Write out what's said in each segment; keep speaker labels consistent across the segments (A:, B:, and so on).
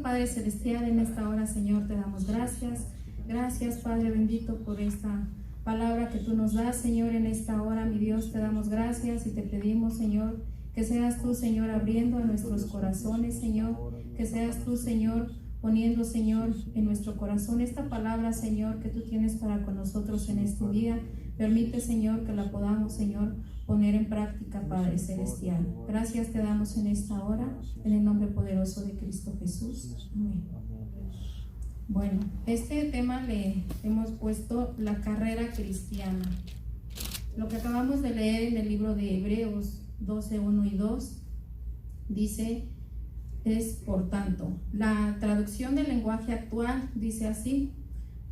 A: Padre Celestial, en esta hora, Señor, te damos gracias. Gracias, Padre bendito, por esta palabra que tú nos das, Señor, en esta hora, mi Dios, te damos gracias y te pedimos, Señor, que seas tú, Señor, abriendo a nuestros corazones, Señor, que seas tú, Señor, poniendo, Señor, en nuestro corazón esta palabra, Señor, que tú tienes para con nosotros en este día. Permite, Señor, que la podamos, Señor, poner en práctica, Padre Celestial. Gracias te damos en esta hora, en el nombre poderoso de Cristo Jesús. Amén. Bueno, este tema le hemos puesto la carrera cristiana. Lo que acabamos de leer en el libro de Hebreos 12, 1 y 2 dice, es por tanto. La traducción del lenguaje actual dice así: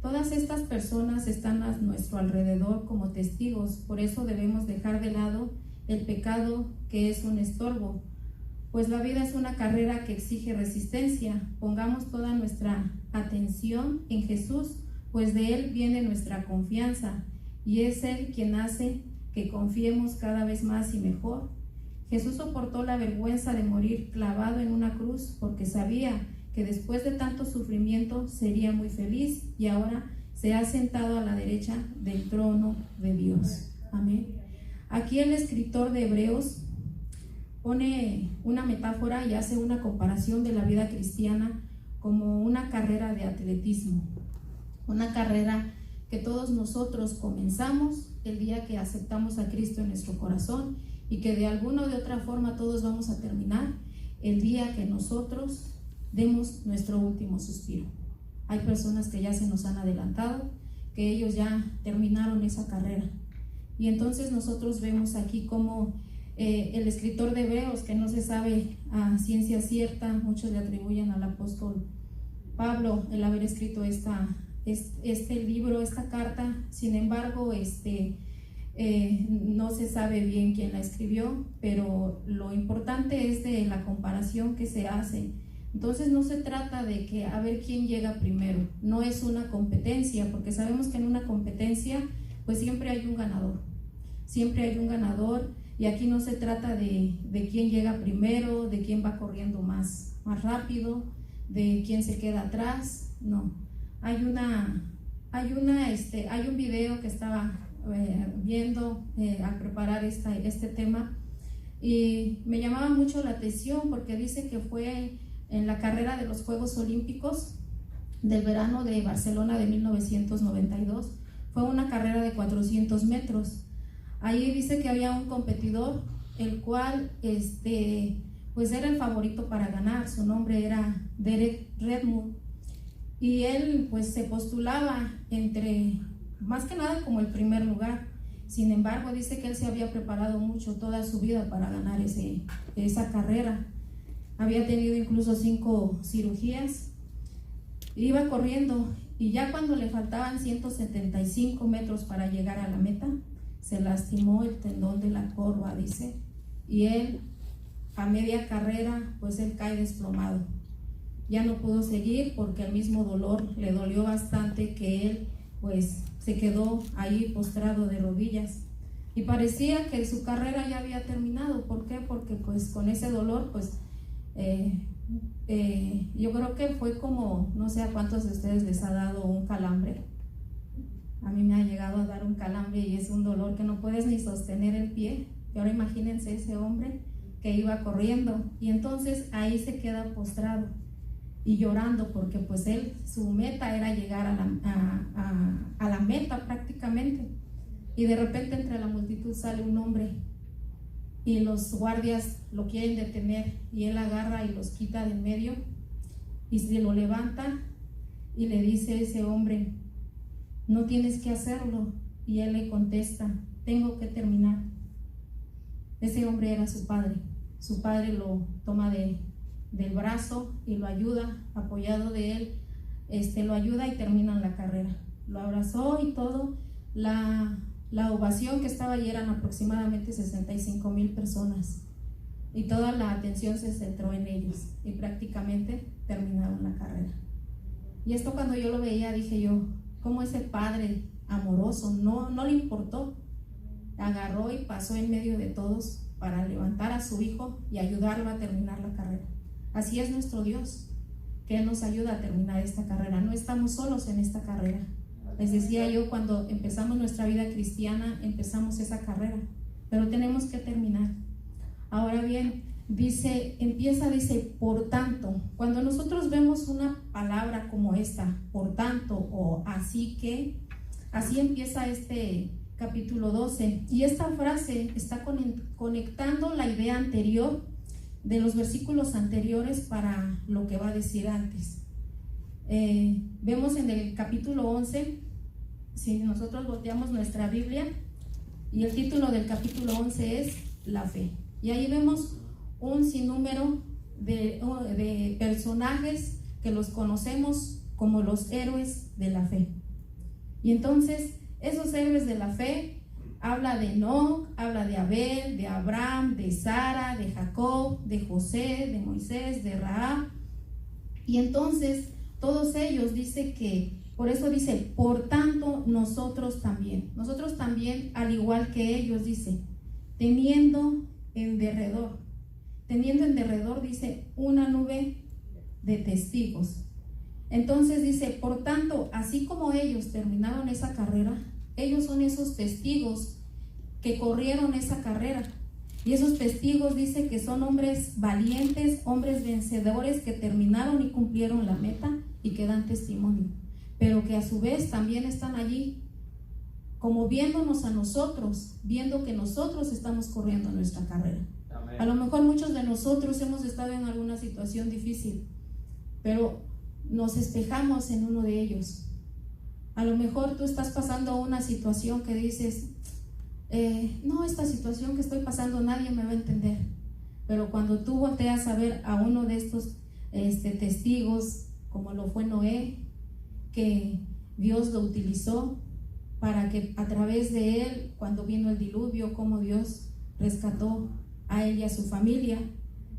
A: todas estas personas están a nuestro alrededor como testigos, por eso debemos dejar de lado el pecado que es un estorbo, pues la vida es una carrera que exige resistencia. Pongamos toda nuestra atención en Jesús, pues de Él viene nuestra confianza y es Él quien hace que confiemos cada vez más y mejor. Jesús soportó la vergüenza de morir clavado en una cruz porque sabía que después de tanto sufrimiento sería muy feliz y ahora se ha sentado a la derecha del trono de Dios. Amén. Aquí el escritor de Hebreos pone una metáfora y hace una comparación de la vida cristiana como una carrera de atletismo, una carrera que todos nosotros comenzamos el día que aceptamos a Cristo en nuestro corazón y que de alguna o de otra forma todos vamos a terminar el día que nosotros demos nuestro último suspiro. Hay personas que ya se nos han adelantado, que ellos ya terminaron esa carrera. Y entonces nosotros vemos aquí como el escritor de Hebreos, que no se sabe a ciencia cierta, muchos le atribuyen al apóstol Pablo el haber escrito este libro, esta carta. Sin embargo, no se sabe bien quién la escribió, pero lo importante es de la comparación que se hace. Entonces no se trata de que a ver quién llega primero, no es una competencia, porque sabemos que en una competencia pues siempre hay un ganador, y aquí no se trata de quién llega primero, de quién va corriendo más rápido, de quién se queda atrás. No, hay un video que estaba viendo al preparar este tema y me llamaba mucho la atención porque dice que fue en la carrera de los Juegos Olímpicos del verano de Barcelona de 1992. Fue una carrera de 400 metros. Ahí dice que había un competidor, el cual pues era el favorito para ganar. Su nombre era Derek Redmond y él pues se postulaba entre, más que nada, como el primer lugar. Sin embargo, dice que él se había preparado mucho toda su vida para ganar esa carrera. Había tenido incluso 5 cirugías. Iba corriendo y ya cuando le faltaban 175 metros para llegar a la meta, se lastimó el tendón de la corva, dice, y él a media carrera pues él cae desplomado. Ya no pudo seguir porque el mismo dolor le dolió bastante, que él pues se quedó ahí postrado de rodillas y parecía que su carrera ya había terminado. ¿Por qué? Porque pues con ese dolor pues yo creo que fue como, no sé a cuántos de ustedes les ha dado un calambre. A mí me ha llegado a dar un calambre y es un dolor que no puedes ni sostener el pie. Y ahora imagínense ese hombre que iba corriendo y entonces ahí se queda postrado y llorando porque pues su meta era llegar a la meta prácticamente. Y de repente entre la multitud sale un hombre y los guardias lo quieren detener y él agarra y los quita de en medio y se lo levanta y le dice a ese hombre: no tienes que hacerlo. Y él le contesta: tengo que terminar. Ese hombre era su padre lo toma del brazo y lo ayuda, apoyado de él, lo ayuda y terminan la carrera. Lo abrazó y todo. La ovación que estaba allí eran aproximadamente 65,000 personas y toda la atención se centró en ellos y prácticamente terminaron la carrera. Y esto, cuando yo lo veía, dije yo: ¿cómo ese padre amoroso no le importó? Agarró y pasó en medio de todos para levantar a su hijo y ayudarlo a terminar la carrera. Así es nuestro Dios. que Él nos ayuda a terminar esta carrera. No estamos solos en esta carrera. Les decía yo, cuando empezamos nuestra vida cristiana, empezamos esa carrera, pero tenemos que terminar. Ahora bien, dice, por tanto. Cuando nosotros vemos una palabra como esta, por tanto, o así que, así empieza este capítulo 12. Y esta frase está conectando la idea anterior de los versículos anteriores para lo que va a decir antes. Vemos en el capítulo 11, si nosotros volteamos nuestra Biblia, y el título del capítulo 11 es La fe. Y ahí vemos un sinnúmero de personajes que los conocemos como los héroes de la fe. Y entonces esos héroes de la fe habla de Enoc, habla de Abel, de Abraham, de Sara, de Jacob, de José, de Moisés, de Rahab. Y entonces todos ellos dice que, por eso dice, por tanto nosotros también, al igual que ellos, dice, teniendo en derredor, dice, una nube de testigos. Entonces dice, por tanto, así como ellos terminaron esa carrera, ellos son esos testigos que corrieron esa carrera. Y esos testigos dice que son hombres valientes, hombres vencedores que terminaron y cumplieron la meta y que dan testimonio, pero que a su vez también están allí como viéndonos a nosotros, viendo que nosotros estamos corriendo nuestra carrera. Amén. A lo mejor muchos de nosotros hemos estado en alguna situación difícil, pero nos espejamos en uno de ellos. A lo mejor tú estás pasando una situación que dices, no, esta situación que estoy pasando nadie me va a entender. Pero cuando tú volteas a ver a uno de estos testigos, como lo fue Noé, que Dios lo utilizó para que a través de él, cuando vino el diluvio, como Dios rescató a él y a su familia.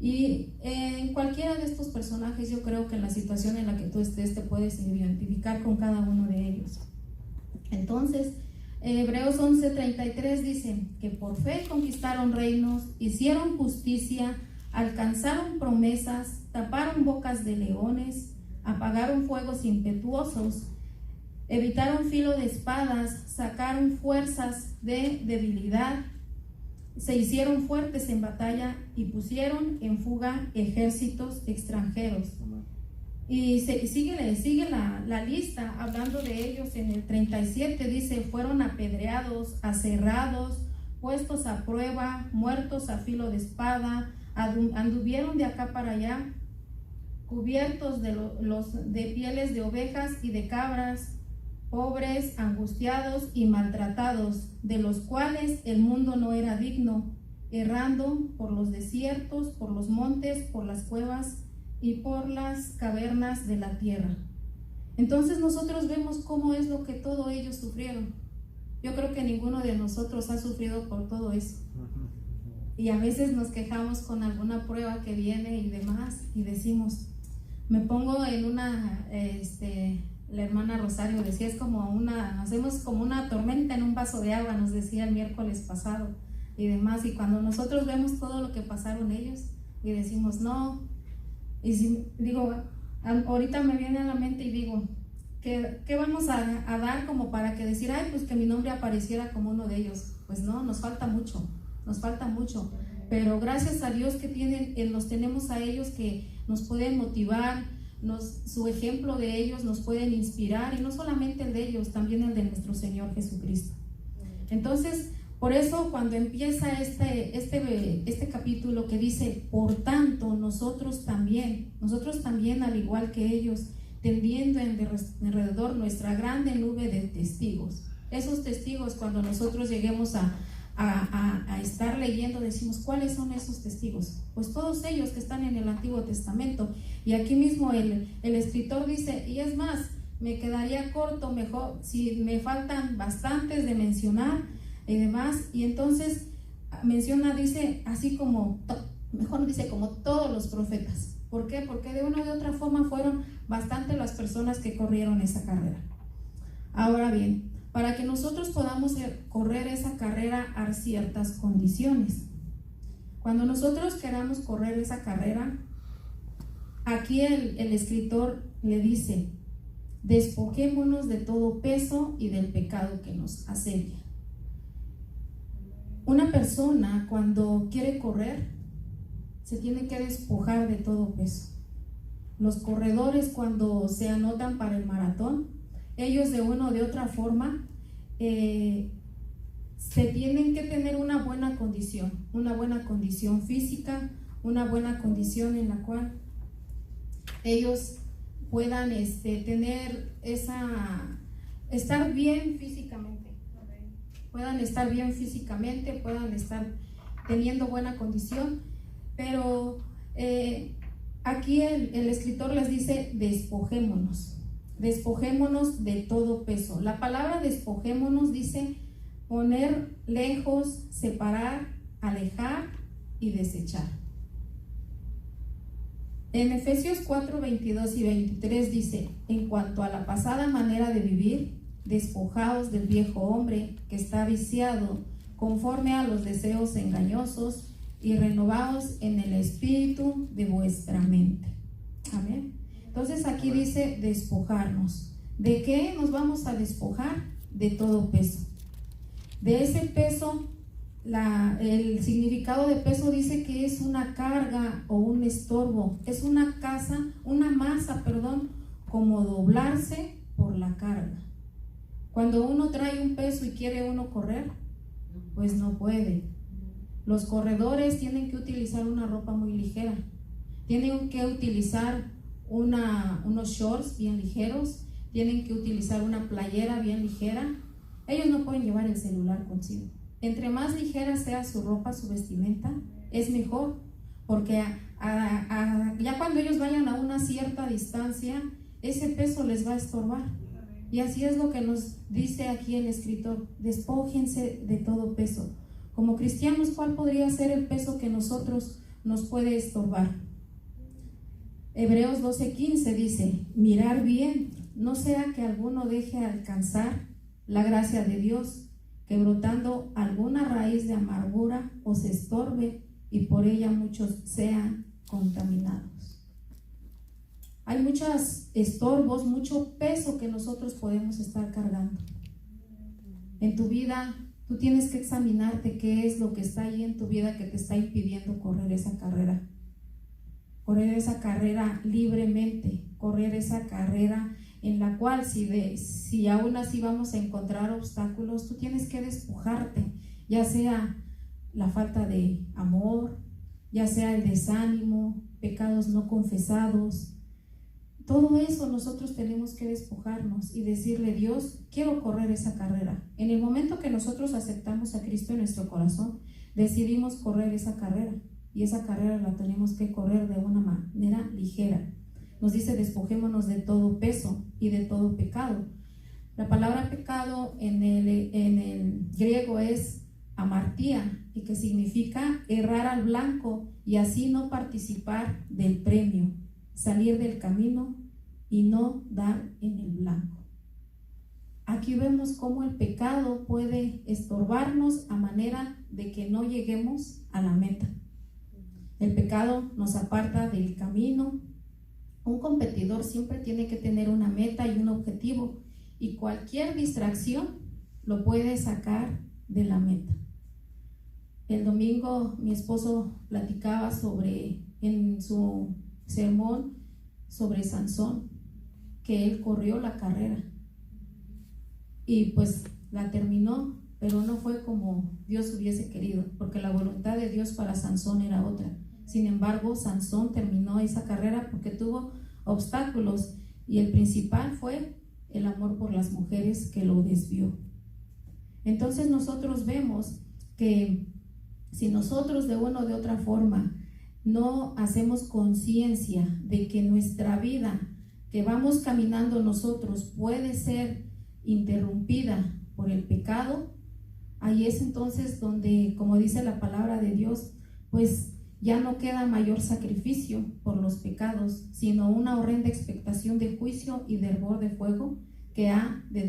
A: Y en cualquiera de estos personajes, yo creo que en la situación en la que tú estés te puedes identificar con cada uno de ellos. Entonces, Hebreos 11:33 dice que por fe conquistaron reinos, hicieron justicia, alcanzaron promesas, taparon bocas de leones, apagaron fuegos impetuosos, evitaron filo de espadas, sacaron fuerzas de debilidad, se hicieron fuertes en batalla y pusieron en fuga ejércitos extranjeros. Y sigue la lista, hablando de ellos en el 37, dice, fueron apedreados, aserrados, puestos a prueba, muertos a filo de espada, anduvieron de acá para allá, cubiertos de pieles de ovejas y de cabras, pobres, angustiados y maltratados, de los cuales el mundo no era digno, errando por los desiertos, por los montes, por las cuevas y por las cavernas de la tierra. Entonces nosotros vemos cómo es lo que todos ellos sufrieron. Yo creo que ninguno de nosotros ha sufrido por todo eso. Y a veces nos quejamos con alguna prueba que viene y demás, y decimos, me pongo en una, la hermana Rosario decía, hacemos como una tormenta en un vaso de agua, nos decía el miércoles pasado y demás. Y cuando nosotros vemos todo lo que pasaron ellos y decimos, no, y si, digo, ahorita me viene a la mente y digo, ¿qué vamos a dar como para que decir, ay, pues que mi nombre apareciera como uno de ellos? Pues no, nos falta mucho, pero gracias a Dios que los tenemos a ellos que nos pueden motivar, su ejemplo de ellos nos pueden inspirar, y no solamente el de ellos, también el de nuestro Señor Jesucristo. Entonces, por eso cuando empieza este capítulo que dice, por tanto, nosotros también, al igual que ellos, tendiendo alrededor nuestra grande nube de testigos. Esos testigos, cuando nosotros lleguemos a estar leyendo, decimos, ¿cuáles son esos testigos? Pues todos ellos que están en el Antiguo Testamento. Y aquí mismo el escritor dice, y es más, me quedaría corto, mejor, si me faltan bastantes de mencionar y demás. Y entonces menciona, dice, así como, mejor dice, como todos los profetas. ¿Por qué? Porque de una u otra forma fueron bastante las personas que corrieron esa carrera. Ahora bien, para que nosotros podamos correr esa carrera hay ciertas condiciones. Cuando nosotros queramos correr esa carrera, aquí el escritor le dice: despojémonos de todo peso y del pecado que nos asedia. Una persona cuando quiere correr se tiene que despojar de todo peso. Los corredores, cuando se anotan para el maratón, ellos de una o de otra forma se tienen que tener una buena condición física, una buena condición en la cual ellos puedan tener estar bien físicamente, puedan estar teniendo buena condición. Pero aquí el escritor les dice: despojémonos de todo peso. La palabra despojémonos dice poner lejos, separar, alejar y desechar. En Efesios 4, 22 y 23 dice: en cuanto a la pasada manera de vivir, despojaos del viejo hombre que está viciado conforme a los deseos engañosos, y renovaos en el espíritu de vuestra mente. Amén. Entonces aquí dice despojarnos. ¿De qué nos vamos a despojar? De todo peso. De ese peso, el significado de peso dice que es una carga o un estorbo, es una masa, como doblarse por la carga. Cuando uno trae un peso y quiere uno correr, pues no puede. Los corredores tienen que utilizar una ropa muy ligera, tienen que utilizar unos shorts bien ligeros, tienen que utilizar una playera bien ligera. Ellos no pueden llevar el celular consigo. Entre más ligera sea su ropa, su vestimenta, es mejor, porque ya cuando ellos vayan a una cierta distancia, ese peso les va a estorbar. Y así es lo que nos dice aquí el escritor: despójense de todo peso. Como cristianos, ¿cuál podría ser el peso que nosotros nos puede estorbar? Hebreos 12:15 dice: mirar bien, no sea que alguno deje alcanzar la gracia de Dios, que brotando alguna raíz de amargura os estorbe y por ella muchos sean contaminados. Hay muchos estorbos, mucho peso que nosotros podemos estar cargando. En tu vida, tú tienes que examinarte qué es lo que está ahí en tu vida que te está impidiendo correr esa carrera. Correr esa carrera libremente, correr esa carrera en la cual si aún así vamos a encontrar obstáculos, tú tienes que despojarte, ya sea la falta de amor, ya sea el desánimo, pecados no confesados. Todo eso nosotros tenemos que despojarnos y decirle: Dios, quiero correr esa carrera. En el momento que nosotros aceptamos a Cristo en nuestro corazón, decidimos correr esa carrera, y esa carrera la tenemos que correr de una manera ligera. Nos dice: despojémonos de todo peso y de todo pecado. La palabra pecado en el griego es amartía, y que significa errar al blanco y así no participar del premio, salir del camino y no dar en el blanco. Aquí vemos cómo el pecado puede estorbarnos a manera de que no lleguemos a la meta. El pecado nos aparta del camino. Un competidor siempre tiene que tener una meta y un objetivo, y cualquier distracción lo puede sacar de la meta. El domingo mi esposo platicaba en su sermón sobre Sansón, que él corrió la carrera y pues la terminó, pero no fue como Dios hubiese querido, porque la voluntad de Dios para Sansón era otra. Sin embargo, Sansón terminó esa carrera porque tuvo obstáculos, y el principal fue el amor por las mujeres, que lo desvió. Entonces nosotros vemos que si nosotros de una o de otra forma no hacemos conciencia de que nuestra vida que vamos caminando nosotros puede ser interrumpida por el pecado, ahí es entonces donde, como dice la palabra de Dios, pues ya no queda mayor sacrificio por los pecados, sino una horrenda expectación de juicio y de hervor de fuego que ha de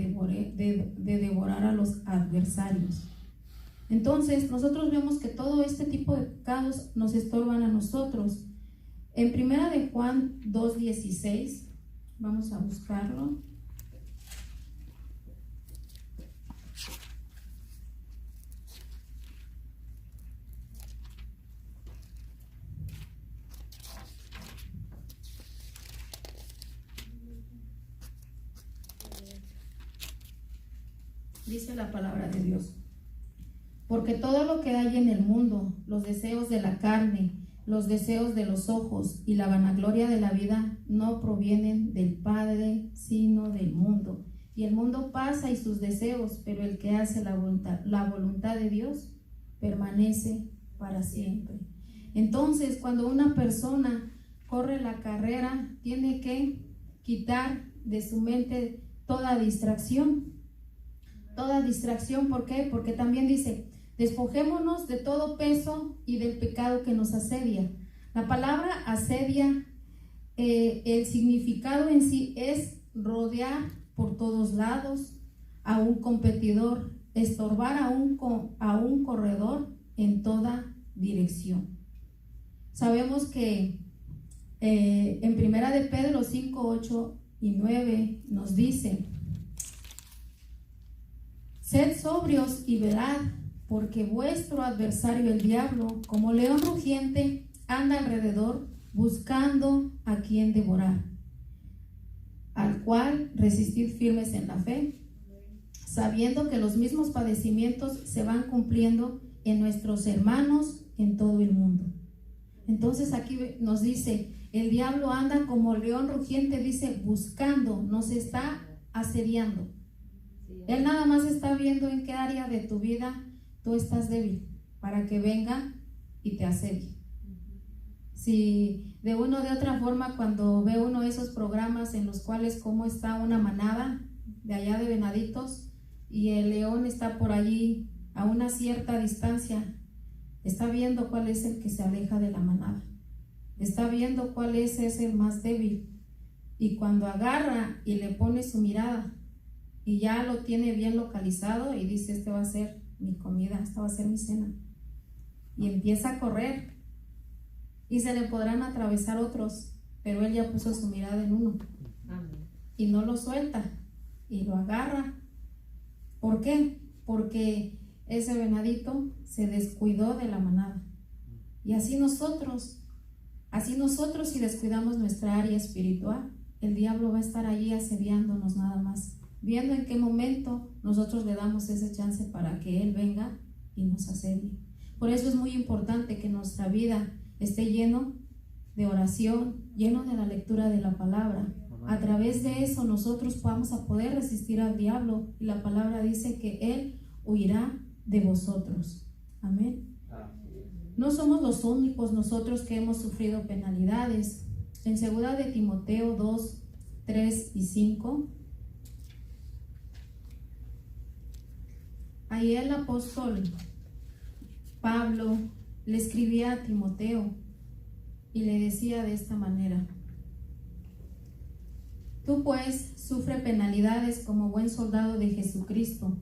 A: devorar a los adversarios. Entonces nosotros vemos que todo este tipo de pecados nos estorban a nosotros. En Primera de Juan 2:16, vamos a buscarlo. Dice la palabra de Dios: porque todo lo que hay en el mundo, los deseos de la carne, los deseos de los ojos y la vanagloria de la vida, no provienen del Padre, sino del mundo. Y el mundo pasa y sus deseos, pero el que hace la voluntad de Dios permanece para siempre. Entonces, cuando una persona corre la carrera, tiene que quitar de su mente toda distracción. Toda distracción, ¿por qué? Porque también dice: despojémonos de todo peso y del pecado que nos asedia. La palabra asedia, el significado en sí es rodear por todos lados a un competidor, estorbar a un corredor en toda dirección. Sabemos que en Primera de Pedro 5, 8 y 9 nos dice: sed sobrios y velad, porque vuestro adversario el diablo, como león rugiente, anda alrededor buscando a quien devorar, al cual resistid firmes en la fe, sabiendo que los mismos padecimientos se van cumpliendo en nuestros hermanos en todo el mundo. Entonces aquí nos dice, el diablo anda como león rugiente, dice, buscando, nos está asediando. Él nada más está viendo en qué área de tu vida tú estás débil, para que venga y te asedie. Si de una o de otra forma, cuando ve uno de esos programas en los cuales cómo está una manada de allá de venaditos y el león está por allí a una cierta distancia, está viendo cuál es el que se aleja de la manada, está viendo cuál es el más débil, y cuando agarra y le pone su mirada y ya lo tiene bien localizado y dice, este va a ser mi comida, esta va a ser mi cena, y empieza a correr, y se le podrán atravesar otros, pero él ya puso su mirada en uno. Amén. Y no lo suelta y lo agarra. ¿Por qué? Porque ese venadito se descuidó de la manada. Y así nosotros si descuidamos nuestra área espiritual, el diablo va a estar allí asediándonos nada más, viendo en qué momento nosotros le damos ese chance para que él venga y nos asedie. Por eso es muy importante que nuestra vida esté lleno de oración, lleno de la lectura de la palabra. A través de eso nosotros vamos a poder resistir al diablo, y la palabra dice que él huirá de vosotros. Amén. No somos los únicos nosotros que hemos sufrido penalidades. En 2 de Timoteo 2, 3 y 5, ahí el apóstol Pablo le escribía a Timoteo y le decía de esta manera: tú pues sufre penalidades como buen soldado de Jesucristo.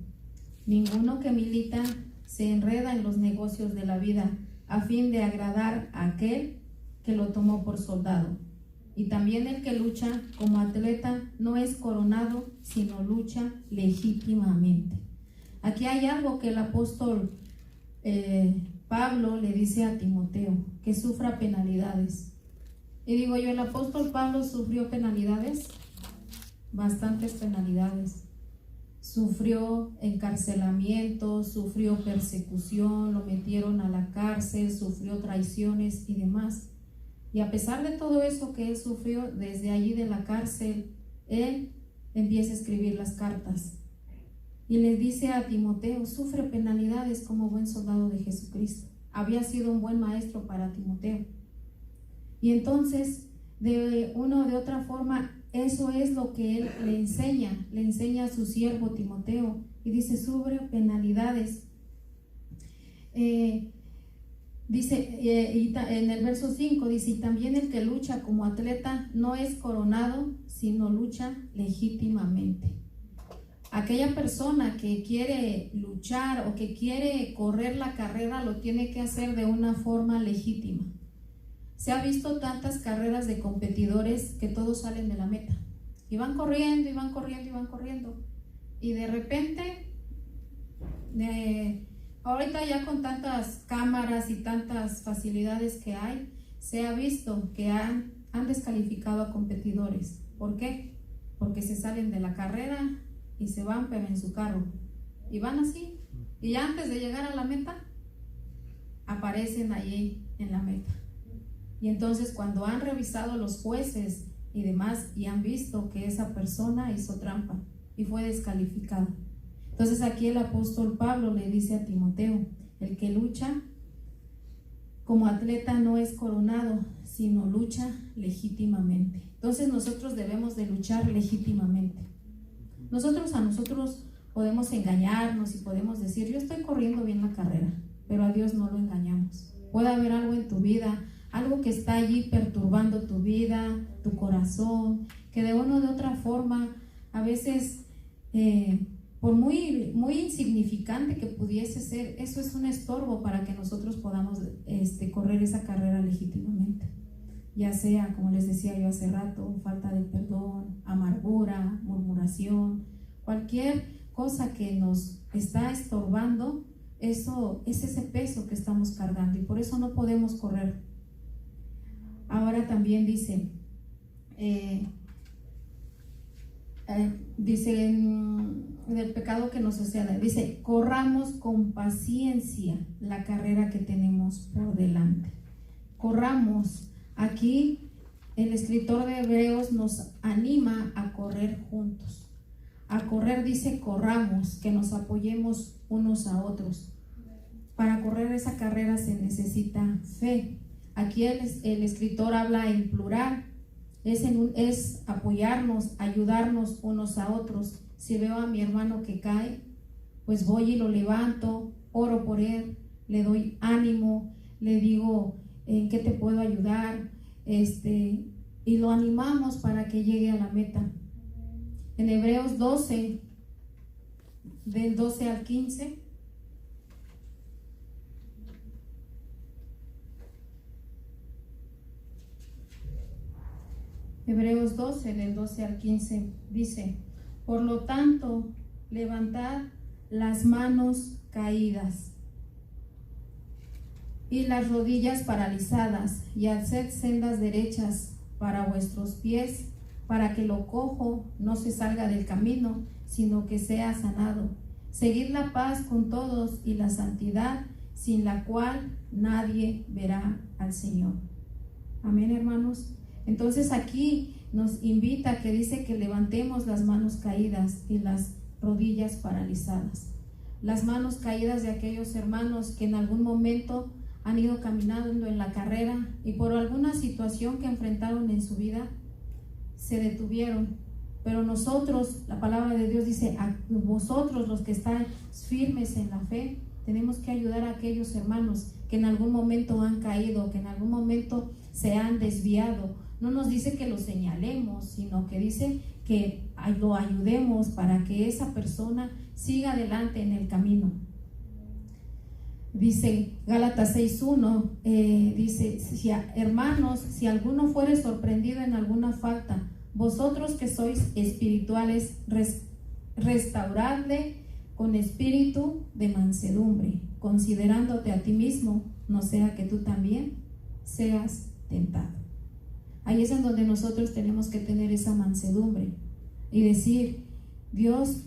A: Ninguno que milita se enreda en los negocios de la vida a fin de agradar a aquel que lo tomó por soldado. Y también el que lucha como atleta no es coronado, sino lucha legítimamente. Aquí hay algo que el apóstol Pablo le dice a Timoteo, que sufra penalidades. Y digo yo, ¿el apóstol Pablo sufrió penalidades? Bastantes penalidades. Sufrió encarcelamiento, sufrió persecución, lo metieron a la cárcel, sufrió traiciones y demás. Y a pesar de todo eso que él sufrió, desde allí de la cárcel, él empieza a escribir las cartas. Y le dice a Timoteo, sufre penalidades como buen soldado de Jesucristo. Había sido un buen maestro para Timoteo. Y entonces, de una o de otra forma, eso es lo que él le enseña a su siervo Timoteo. Y dice, sufre penalidades. Dice, en el verso 5, dice, y también el que lucha como atleta no es coronado, sino lucha legítimamente. Aquella persona que quiere luchar o que quiere correr la carrera lo tiene que hacer de una forma legítima. Se ha visto tantas carreras de competidores que todos salen de la meta y van corriendo y van corriendo y van corriendo, y de repente ahorita ya con tantas cámaras y tantas facilidades que hay, se ha visto que han descalificado a competidores. ¿Por qué? Porque se salen de la carrera y se van, pero en su carro, y van así, y ya antes de llegar a la meta aparecen allí en la meta. Y entonces cuando han revisado los jueces y demás y han visto que esa persona hizo trampa y fue descalificado, entonces aquí el apóstol Pablo le dice a Timoteo: el que lucha como atleta no es coronado, sino lucha legítimamente. Entonces nosotros debemos de luchar legítimamente. Nosotros podemos engañarnos y podemos decir: yo estoy corriendo bien la carrera, pero a Dios no lo engañamos. Puede haber algo en tu vida, algo que está allí perturbando tu vida, tu corazón, que de una o de otra forma, a veces, por muy insignificante que pudiese ser, eso es un estorbo para que nosotros podamos correr esa carrera legítimamente. Ya sea, como les decía yo hace rato, falta de perdón, amargura, murmuración, cualquier cosa que nos está estorbando, eso es ese peso que estamos cargando y por eso no podemos correr. Ahora también dice del pecado que nos suceda, dice: corramos con paciencia la carrera que tenemos por delante. Corramos. Aquí el escritor de Hebreos nos anima a correr juntos. A correr, dice: corramos, que nos apoyemos unos a otros. Para correr esa carrera se necesita fe. Aquí el escritor habla en plural, es apoyarnos, ayudarnos unos a otros. Si veo a mi hermano que cae, pues voy y lo levanto, oro por él, le doy ánimo, le digo: ¿en qué te puedo ayudar? Y lo animamos para que llegue a la meta. En Hebreos 12, del 12 al 15, Hebreos 12, del 12 al 15, dice: por lo tanto, levantad las manos caídas y las rodillas paralizadas, y haced sendas derechas para vuestros pies, para que lo cojo no se salga del camino, sino que sea sanado. Seguid la paz con todos y la santidad, sin la cual nadie verá al Señor. Amén, hermanos. Entonces aquí nos invita, que dice que levantemos las manos caídas y las rodillas paralizadas. Las manos caídas de aquellos hermanos que en algún momento han ido caminando en la carrera y por alguna situación que enfrentaron en su vida se detuvieron. Pero nosotros, la palabra de Dios dice: a vosotros los que estáis firmes en la fe, tenemos que ayudar a aquellos hermanos que en algún momento han caído, que en algún momento se han desviado. No nos dice que lo señalemos, sino que dice que lo ayudemos para que esa persona siga adelante en el camino. Dice Gálatas 6:1, dice: hermanos, si alguno fuere sorprendido en alguna falta, vosotros que sois espirituales, restauradle con espíritu de mansedumbre, considerándote a ti mismo, no sea que tú también seas tentado. Ahí es en donde nosotros tenemos que tener esa mansedumbre y decir: Dios,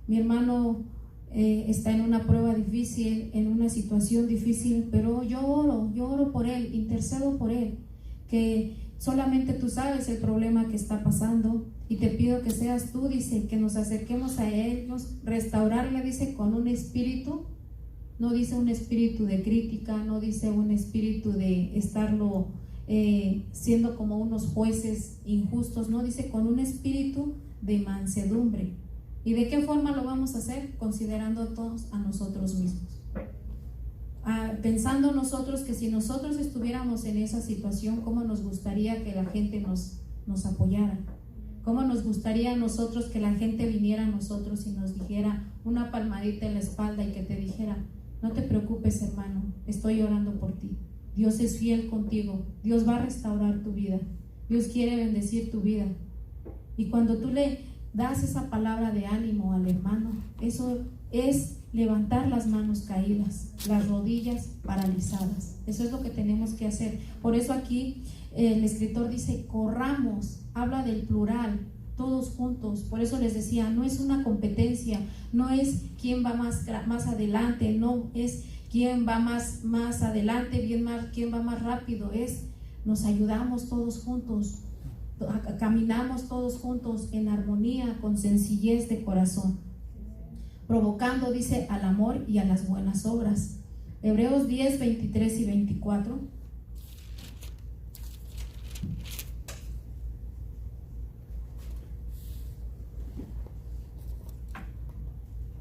A: mi hermano está en una prueba difícil, en una situación difícil, pero yo oro por él, intercedo por él, que solamente tú sabes el problema que está pasando, y te pido que seas tú, dice, que nos acerquemos a ellos, restaurarle, dice, con un espíritu, no dice un espíritu de crítica, no dice un espíritu de estarlo siendo como unos jueces injustos, no, dice con un espíritu de mansedumbre. ¿Y de qué forma lo vamos a hacer? Considerando todos a nosotros mismos, pensando nosotros que si nosotros estuviéramos en esa situación, ¿cómo nos gustaría que la gente nos apoyara? ¿Cómo nos gustaría a nosotros que la gente viniera a nosotros y nos dijera una palmadita en la espalda y que te dijera: no te preocupes, hermano, estoy orando por ti, Dios es fiel contigo. Dios va a restaurar tu vida. Dios quiere bendecir tu vida. Y cuando tú le das esa palabra de ánimo al hermano, eso es levantar las manos caídas, las rodillas paralizadas. Eso es lo que tenemos que hacer. Por eso aquí el escritor dice, corramos, habla del plural, todos juntos. Por eso les decía, no es una competencia, no es quién va más adelante, no es quién va más adelante, quién va más rápido, es nos ayudamos todos juntos, caminamos todos juntos en armonía, con sencillez de corazón, provocando, dice, al amor y a las buenas obras. Hebreos 10, 23 y 24.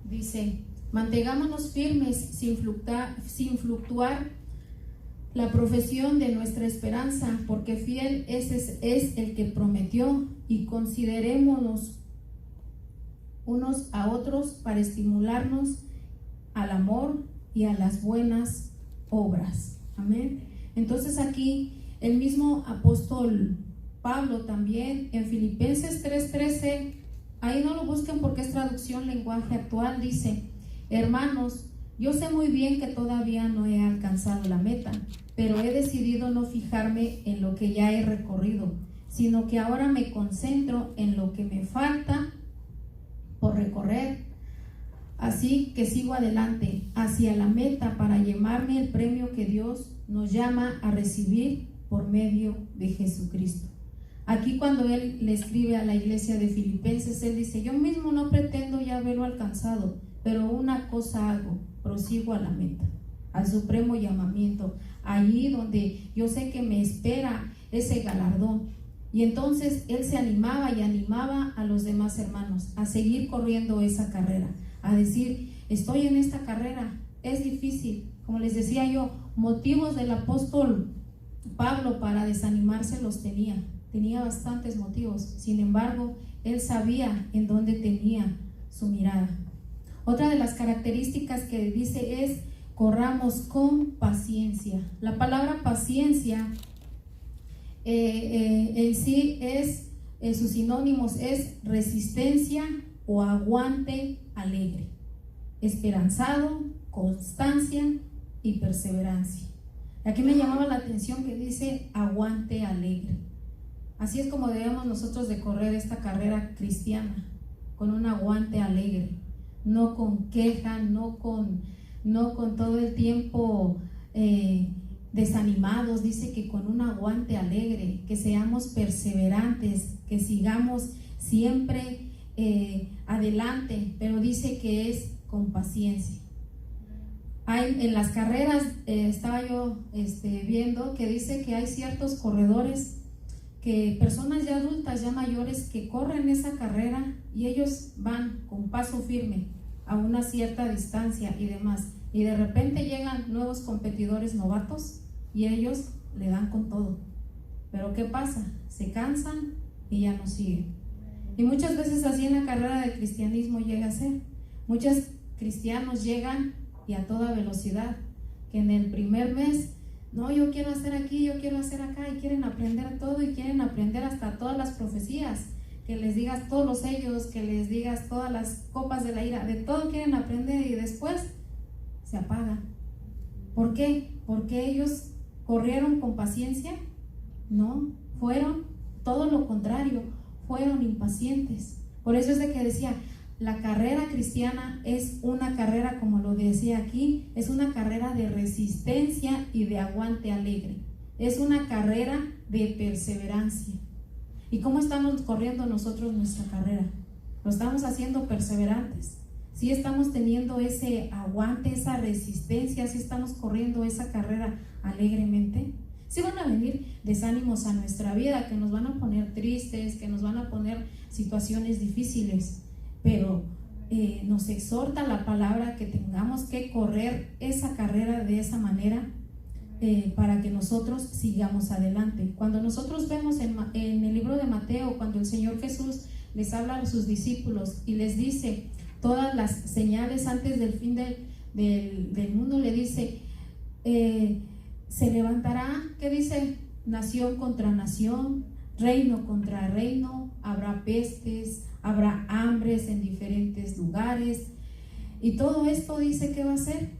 A: Dice, mantengámonos firmes sin fluctuar la profesión de nuestra esperanza, porque fiel es el que prometió, y considerémonos unos a otros para estimularnos al amor y a las buenas obras. Amén. Entonces aquí el mismo apóstol Pablo también en Filipenses 3:13, ahí no lo busquen porque es traducción lenguaje actual, dice, hermanos, yo sé muy bien que todavía no he alcanzado la meta, pero he decidido no fijarme en lo que ya he recorrido, sino que ahora me concentro en lo que me falta por recorrer. Así que sigo adelante hacia la meta para llevarme el premio que Dios nos llama a recibir por medio de Jesucristo. Aquí cuando él le escribe a la iglesia de Filipenses, él dice, yo mismo no pretendo ya haberlo alcanzado, pero una cosa hago, prosigo a la meta, al supremo llamamiento, allí donde yo sé que me espera ese galardón. Y entonces él se animaba y animaba a los demás hermanos a seguir corriendo esa carrera, a decir, estoy en esta carrera, es difícil. Como les decía yo, motivos del apóstol Pablo para desanimarse los tenía bastantes motivos. Sin embargo, él sabía en dónde tenía su mirada. Otra de las características que dice es, corramos con paciencia. La palabra paciencia en sí es, sus sinónimos es resistencia o aguante alegre, esperanzado, constancia y perseverancia. Aquí me llamaba la atención que dice aguante alegre. Así es como debemos nosotros de correr esta carrera cristiana, con un aguante alegre, no con queja, no con todo el tiempo desanimados. Dice que con un aguante alegre, que seamos perseverantes, que sigamos siempre adelante, pero dice que es con paciencia. En las carreras estaba yo viendo que dice que hay ciertos corredores, que personas ya adultas, ya mayores, que corren esa carrera y ellos van con paso firme a una cierta distancia y demás, y de repente llegan nuevos competidores novatos y ellos le dan con todo. Pero ¿qué pasa? Se cansan y ya no siguen. Y muchas veces así en la carrera de cristianismo llega a ser. Muchos cristianos llegan y a toda velocidad, que en el primer mes, no, yo quiero hacer aquí, yo quiero hacer acá, y quieren aprender todo y quieren aprender hasta todas las profecías, que les digas todos los sellos, que les digas todas las copas de la ira, de todo quieren aprender y después se apagan. ¿Por qué? Porque ellos corrieron con paciencia. No, fueron todo lo contrario, fueron impacientes. Por eso es de que decía, la carrera cristiana es una carrera, como lo decía aquí, es una carrera de resistencia y de aguante alegre. Es una carrera de perseverancia. ¿Y cómo estamos corriendo nosotros nuestra carrera? ¿Lo estamos haciendo perseverantes? ¿Sí estamos teniendo ese aguante, esa resistencia? ¿Sí estamos corriendo esa carrera alegremente? Sí van a venir desánimos a nuestra vida, que nos van a poner tristes, que nos van a poner situaciones difíciles, pero nos exhorta la palabra que tengamos que correr esa carrera de esa manera, para que nosotros sigamos adelante. Cuando nosotros vemos en el libro de Mateo, cuando el Señor Jesús les habla a sus discípulos y les dice todas las señales antes del fin del mundo, le dice, se levantará, ¿qué dice? Nación contra nación, reino contra reino, habrá pestes, habrá hambres en diferentes lugares. Y todo esto dice que va a ser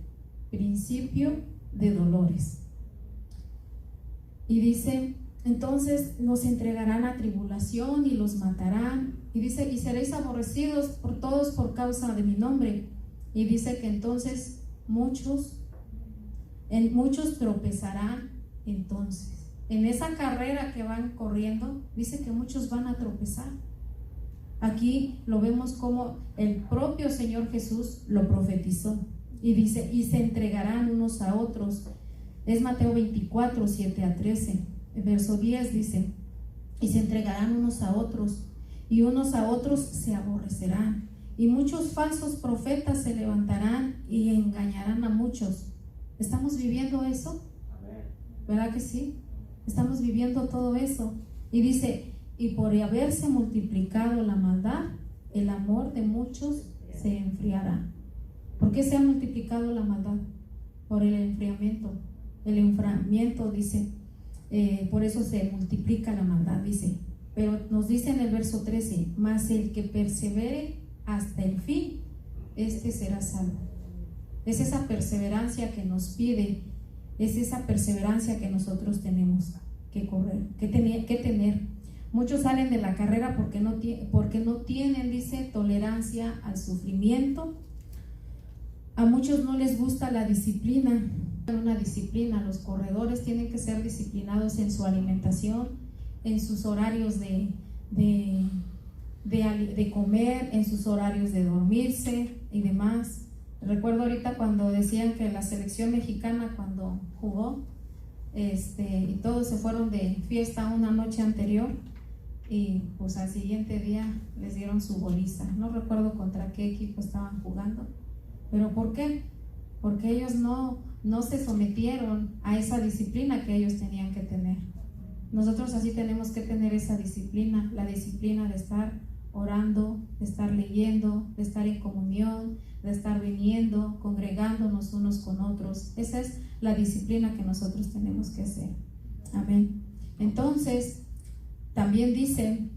A: principio de dolores. Y dice, entonces los entregarán a tribulación y los matarán. Y dice, y seréis aborrecidos por todos por causa de mi nombre. Y dice que entonces muchos tropezarán. Entonces, en esa carrera que van corriendo, dice que muchos van a tropezar. Aquí lo vemos como el propio Señor Jesús lo profetizó. Y dice, y se entregarán unos a otros. Es Mateo 24, 7 a 13. El verso 10 dice, y se entregarán unos a otros, y unos a otros se aborrecerán. Y muchos falsos profetas se levantarán y engañarán a muchos. ¿Estamos viviendo eso? ¿Verdad que sí? Estamos viviendo todo eso. Y dice, y por haberse multiplicado la maldad, el amor de muchos se enfriará. ¿Por qué se ha multiplicado la maldad? Por el enfriamiento. El enfriamiento, dice, por eso se multiplica la maldad, dice. Pero nos dice en el verso 13, mas el que persevere hasta el fin, este será salvo. Es esa perseverancia que nos pide, es esa perseverancia que nosotros tenemos que correr, que tener. Muchos salen de la carrera porque no tienen, dice, tolerancia al sufrimiento. A muchos no les gusta la disciplina. Una disciplina, los corredores tienen que ser disciplinados en su alimentación, en sus horarios de comer, en sus horarios de dormirse y demás. Recuerdo ahorita cuando decían que la selección mexicana cuando jugó, y todos se fueron de fiesta una noche anterior y pues al siguiente día les dieron su goliza. No recuerdo contra qué equipo estaban jugando, pero ¿por qué? Porque ellos no se sometieron a esa disciplina que ellos tenían que tener. Nosotros así tenemos que tener esa disciplina, la disciplina de estar orando, de estar leyendo, de estar en comunión, de estar viniendo, congregándonos unos con otros. Esa es la disciplina que nosotros tenemos que hacer. Amén. Entonces, también dice,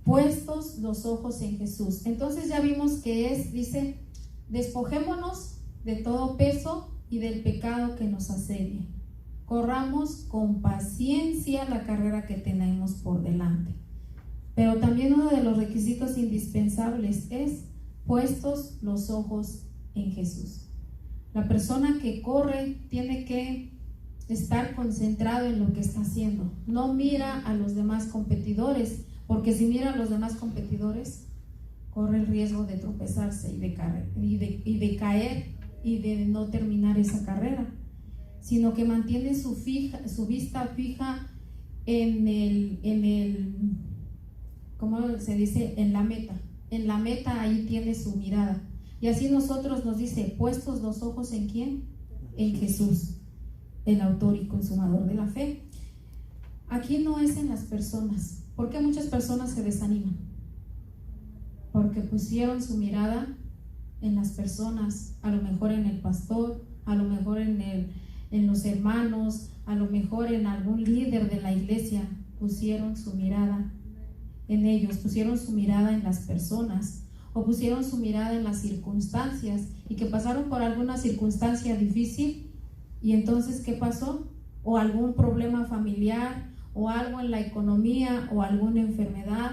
A: puestos los ojos en Jesús. Entonces ya vimos que dice, despojémonos de todo peso y del pecado que nos asedia. Corramos con paciencia la carrera que tenemos por delante. Pero también uno de los requisitos indispensables es puestos los ojos en Jesús. La persona que corre tiene que estar concentrado en lo que está haciendo. No mira a los demás competidores, porque si mira a los demás competidores, corre el riesgo de tropezarse y de caer y de no terminar esa carrera, sino que mantiene su vista fija en el ¿cómo se dice? En la meta. En la meta ahí tiene su mirada. Y así nosotros nos dice, puestos los ojos ¿en quién? En Jesús, el autor y consumador de la fe. Aquí no es en las personas. ¿Por qué muchas personas se desaniman? Porque pusieron su mirada en las personas, a lo mejor en el pastor, a lo mejor en los hermanos, a lo mejor en algún líder de la iglesia. Pusieron su mirada en ellos, pusieron su mirada en las personas, o pusieron su mirada en las circunstancias, y que pasaron por alguna circunstancia difícil, y entonces ¿qué pasó? O algún problema familiar, o algo en la economía, o alguna enfermedad,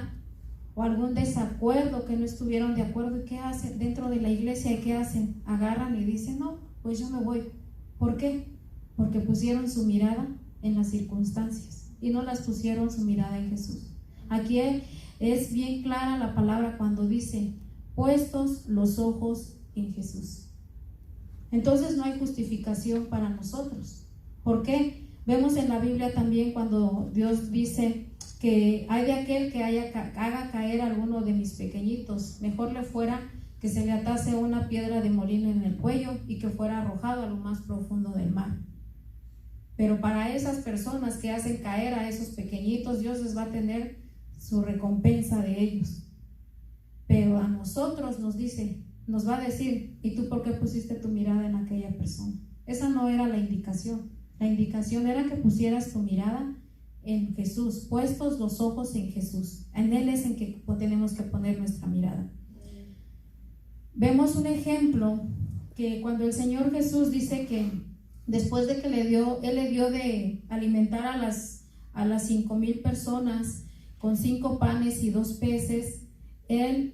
A: o algún desacuerdo que no estuvieron de acuerdo. ¿Y qué hacen dentro de la iglesia? ¿Y qué hacen? Agarran y dicen, no, pues yo me voy. ¿Por qué? Porque pusieron su mirada en las circunstancias y no las pusieron su mirada en Jesús. Aquí es bien clara la palabra cuando dice, puestos los ojos en Jesús. Entonces no hay justificación para nosotros. ¿Por qué? Vemos en la Biblia también cuando Dios dice que hay de aquel que haga caer a alguno de mis pequeñitos, mejor le fuera que se le atase una piedra de molino en el cuello y que fuera arrojado a lo más profundo del mar. Pero para esas personas que hacen caer a esos pequeñitos, Dios les va a tener su recompensa de ellos. Pero a nosotros nos va a decir, ¿y tú por qué pusiste tu mirada en aquella persona? Esa no era la indicación. La indicación era que pusieras tu mirada en Jesús, puestos los ojos en Jesús. En Él es en que tenemos que poner nuestra mirada. Vemos un ejemplo que cuando el Señor Jesús dice que después de que Él le dio de alimentar a las 5,000 personas con 5 panes y 2 peces, Él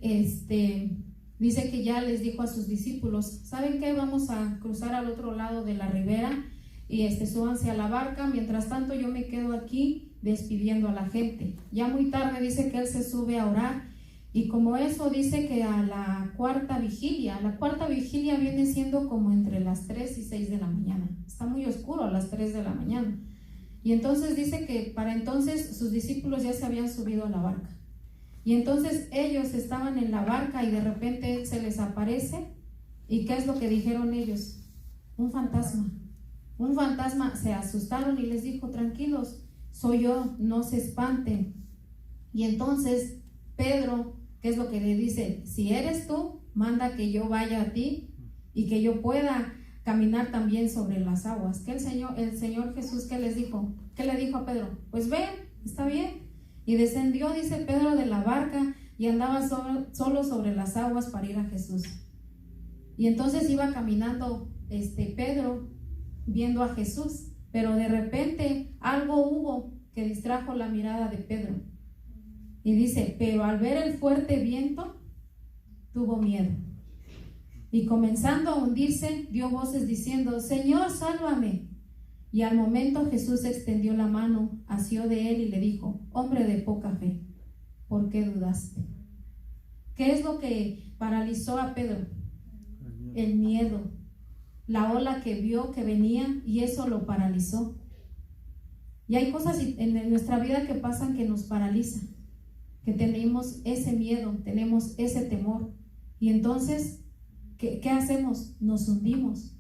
A: dice que ya les dijo a sus discípulos: ¿saben qué? Vamos a cruzar al otro lado de la ribera y súbanse a la barca, mientras tanto yo me quedo aquí despidiendo a la gente. Ya muy tarde dice que Él se sube a orar, y como eso dice que a la cuarta vigilia viene siendo como entre las 3 y 6 de la mañana, está muy oscuro a las 3 de la mañana, y entonces dice que para entonces sus discípulos ya se habían subido a la barca, y entonces ellos estaban en la barca y de repente Él se les aparece. ¿Y qué es lo que dijeron ellos? Un fantasma. Se asustaron y les dijo: tranquilos, soy yo, no se espanten. Y entonces Pedro, ¿qué es lo que le dice? Si eres tú, manda que yo vaya a ti y que yo pueda caminar también sobre las aguas. Que el Señor Jesús, ¿qué les dijo? ¿Qué le dijo a Pedro? Pues ven, está bien. Y descendió, dice Pedro, de la barca y andaba solo sobre las aguas para ir a Jesús. Y entonces iba caminando Pedro viendo a Jesús, pero de repente algo hubo que distrajo la mirada de Pedro. Y dice: pero al ver el fuerte viento, tuvo miedo. Y comenzando a hundirse, dio voces diciendo: Señor, sálvame. Y al momento Jesús extendió la mano, asió de él y le dijo: hombre de poca fe, ¿por qué dudaste? ¿Qué es lo que paralizó a Pedro? El miedo. La ola que vio que venía, y eso lo paralizó. Y hay cosas en nuestra vida que pasan que nos paralizan, que tenemos ese miedo, tenemos ese temor, y entonces ¿qué hacemos? Nos hundimos.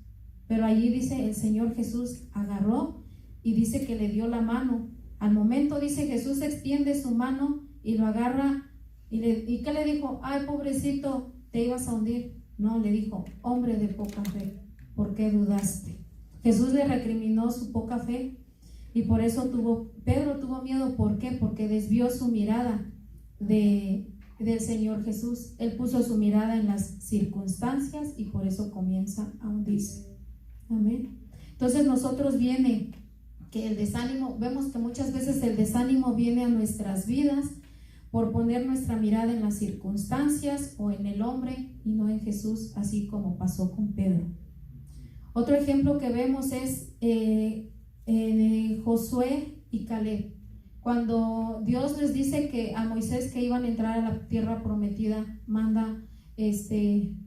A: Pero allí dice el Señor Jesús agarró y dice que le dio la mano. Al momento dice Jesús extiende su mano y lo agarra. ¿Y qué le dijo? Ay, pobrecito, te ibas a hundir. No, le dijo: hombre de poca fe, ¿por qué dudaste? Jesús le recriminó su poca fe, y por eso Pedro tuvo miedo. ¿Por qué? Porque desvió su mirada del Señor Jesús. Él puso su mirada en las circunstancias y por eso comienza a hundirse. Amén. Entonces nosotros viene que el desánimo, vemos que muchas veces el desánimo viene a nuestras vidas por poner nuestra mirada en las circunstancias o en el hombre y no en Jesús, así como pasó con Pedro. Otro ejemplo que vemos es en Josué y Caleb. Cuando Dios les dice que a Moisés que iban a entrar a la tierra prometida, manda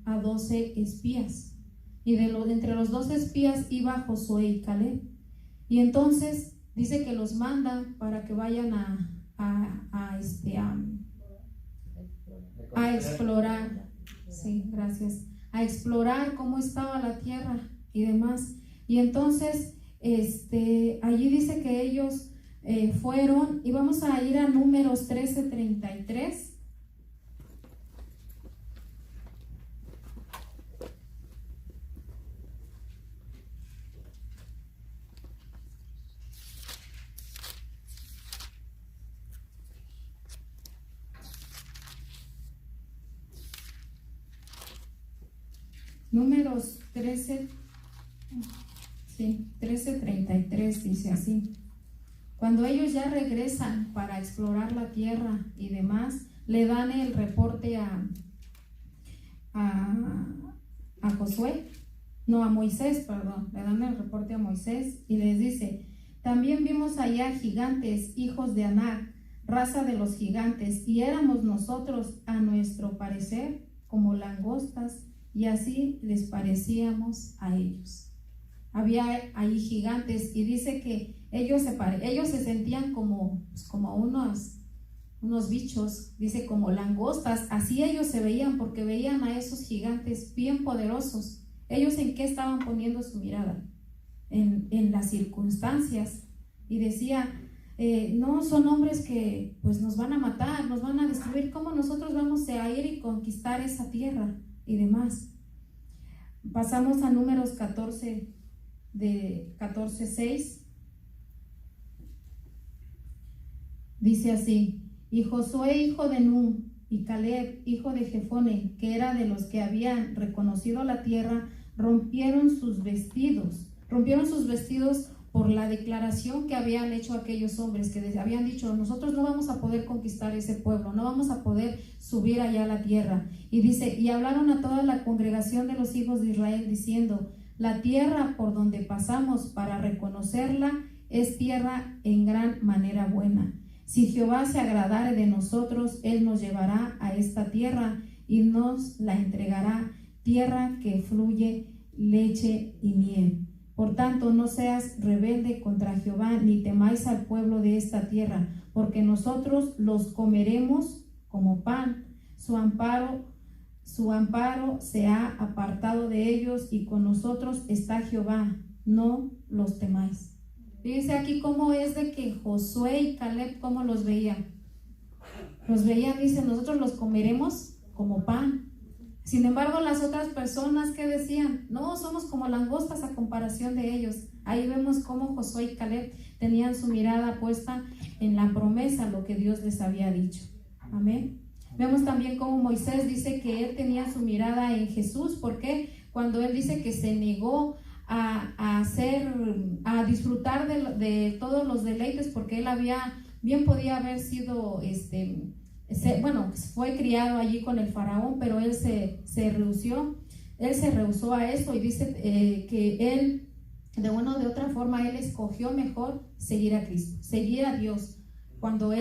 A: a 12 espías. Y entre los 12 espías iba Josué y Caleb. Y entonces dice que los manda para que vayan a explorar. Sí, gracias. A explorar cómo estaba la tierra y demás. Y entonces allí dice que ellos fueron, y vamos a ir a Números 13:33. Números 13:33 dice así: cuando ellos ya regresan para explorar la tierra y demás, le dan el reporte a Moisés, le dan el reporte a Moisés y les dice: también vimos allá gigantes, hijos de Anac, raza de los gigantes, y éramos nosotros, a nuestro parecer, como langostas, y así les parecíamos a ellos. Había ahí gigantes, y dice que ellos se sentían como unos bichos, dice como langostas, así ellos se veían, porque veían a esos gigantes bien poderosos. ¿Ellos en qué estaban poniendo su mirada? En las circunstancias, y decía: no, son hombres que pues nos van a matar, nos van a destruir, ¿cómo nosotros vamos a ir y conquistar esa tierra? Y demás. Pasamos a Números 14, de 14:6. Dice así: y Josué, hijo de Nun, y Caleb, hijo de Jefone, que era de los que habían reconocido la tierra, rompieron sus vestidos por la declaración que habían hecho aquellos hombres, que habían dicho: nosotros no vamos a poder conquistar ese pueblo, no vamos a poder subir allá a la tierra. Y dice: y hablaron a toda la congregación de los hijos de Israel, diciendo: la tierra por donde pasamos para reconocerla es tierra en gran manera buena. Si Jehová se agradare de nosotros, él nos llevará a esta tierra y nos la entregará, tierra que fluye leche y miel. Por tanto, no seas rebelde contra Jehová, ni temáis al pueblo de esta tierra, porque nosotros los comeremos como pan. Su amparo se ha apartado de ellos, y con nosotros está Jehová, no los temáis. Dice aquí cómo es de que Josué y Caleb, cómo los veían. Los veían, dice: nosotros los comeremos como pan. Sin embargo, las otras personas, ¿qué decían? No, somos como langostas a comparación de ellos. Ahí vemos cómo Josué y Caleb tenían su mirada puesta en la promesa, lo que Dios les había dicho. Amén. Vemos también cómo Moisés dice que él tenía su mirada en Jesús. ¿Por qué? Cuando él dice que se negó a disfrutar de todos los deleites, porque él podía haber sido, fue criado allí con el faraón, pero él se rehusó a eso, y dice que él, de una o de otra forma, él escogió mejor seguir a Cristo, seguir a Dios, cuando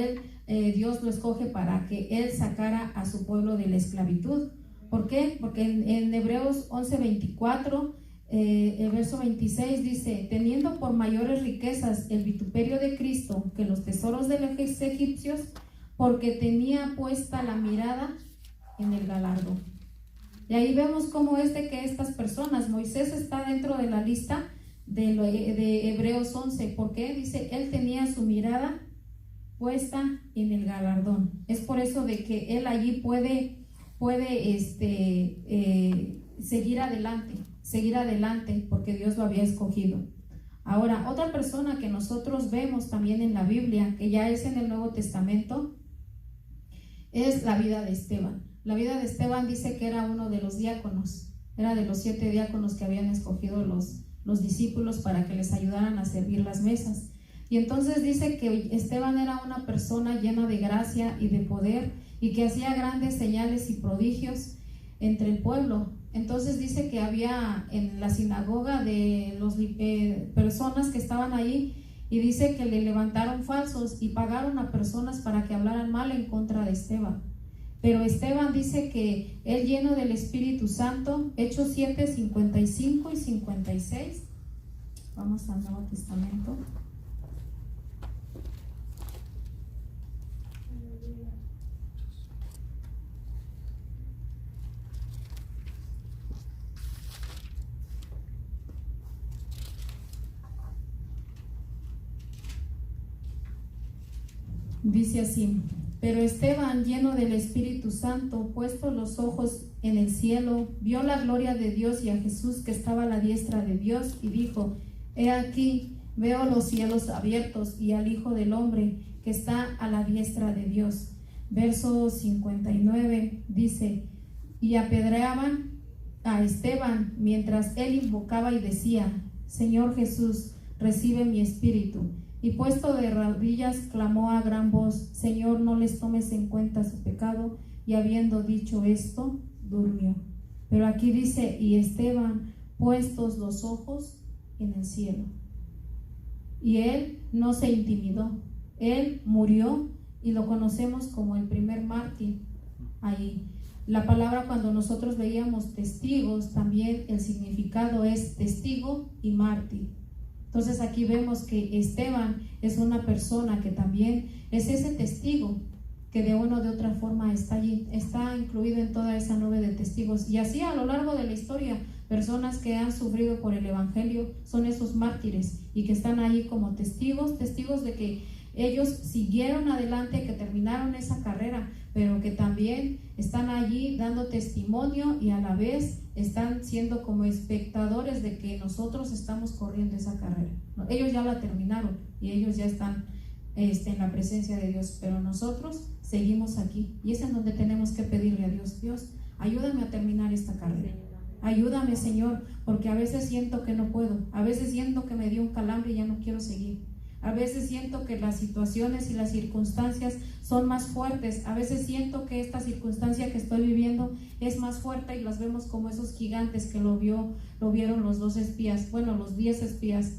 A: Dios lo escoge para que él sacara a su pueblo de la esclavitud. ¿Por qué? Porque en Hebreos 11:24, el verso 26 dice: teniendo por mayores riquezas el vituperio de Cristo que los tesoros de los egipcios, porque tenía puesta la mirada en el galardón. Y ahí vemos cómo es de que estas personas, Moisés está dentro de la lista de Hebreos 11. ¿Por qué? Dice: él tenía su mirada puesta en el galardón. Es por eso de que él allí puede seguir adelante, porque Dios lo había escogido. Ahora, otra persona que nosotros vemos también en la Biblia, que ya es en el Nuevo Testamento, es la vida de Esteban. La vida de Esteban dice que era uno de los diáconos, era de los 7 diáconos que habían escogido los discípulos para que les ayudaran a servir las mesas. Y entonces dice que Esteban era una persona llena de gracia y de poder, y que hacía grandes señales y prodigios entre el pueblo. Entonces dice que había en la sinagoga de los personas que estaban ahí, y dice que le levantaron falsos y pagaron a personas para que hablaran mal en contra de Esteban. Pero Esteban dice que él, lleno del Espíritu Santo, Hechos 7:55 y 56. Vamos al Nuevo Testamento. Dice así: pero Esteban, lleno del Espíritu Santo, puestos los ojos en el cielo, vio la gloria de Dios y a Jesús que estaba a la diestra de Dios, y dijo: he aquí, veo los cielos abiertos y al Hijo del Hombre que está a la diestra de Dios. Verso 59 dice: y apedreaban a Esteban mientras él invocaba y decía: Señor Jesús, recibe mi espíritu. Y puesto de rodillas clamó a gran voz: Señor, no les tomes en cuenta su pecado. Y habiendo dicho esto, durmió. Pero aquí dice: y Esteban, puestos los ojos en el cielo. Y él no se intimidó. Él murió, y lo conocemos como el primer mártir. Ahí la palabra, cuando nosotros veíamos testigos, también el significado es testigo y mártir. Entonces aquí vemos que Esteban es una persona que también es ese testigo que de una o de otra forma está allí, está incluido en toda esa nube de testigos. Y así a lo largo de la historia, personas que han sufrido por el Evangelio son esos mártires y que están ahí como testigos de que ellos siguieron adelante, que terminaron esa carrera, pero que también están allí dando testimonio y a la vez están siendo como espectadores de que nosotros estamos corriendo esa carrera. Ellos ya la terminaron y ellos ya están en la presencia de Dios, pero nosotros seguimos aquí, y es en donde tenemos que pedirle a Dios: Dios, ayúdame a terminar esta carrera, ayúdame, Señor, porque a veces siento que no puedo, a veces siento que me dio un calambre y ya no quiero seguir, a veces siento que las situaciones y las circunstancias son más fuertes, a veces siento que esta circunstancia que estoy viviendo es más fuerte, y las vemos como esos gigantes que lo vieron los 2 espías, bueno, los 10 espías.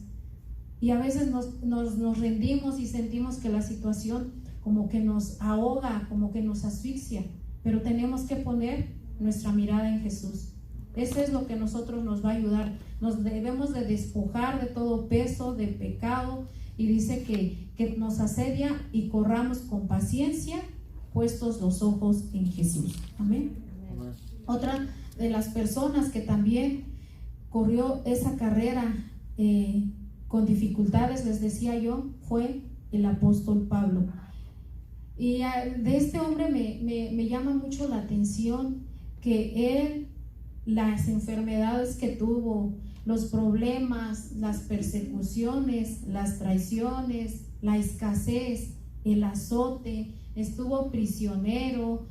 A: Y a veces nos rendimos y sentimos que la situación como que nos ahoga, como que nos asfixia, pero tenemos que poner nuestra mirada en Jesús. Eso es lo que nosotros nos va a ayudar. Nos debemos de despojar de todo peso, de pecado, y dice que nos asedia y corramos con paciencia, puestos los ojos en Jesús. Amén. Amén. Otra de las personas que también corrió esa carrera con dificultades, les decía yo, fue el apóstol Pablo. Y de este hombre me llama mucho la atención que él, las enfermedades que tuvo, los problemas, las persecuciones, las traiciones, la escasez, el azote, estuvo prisionero,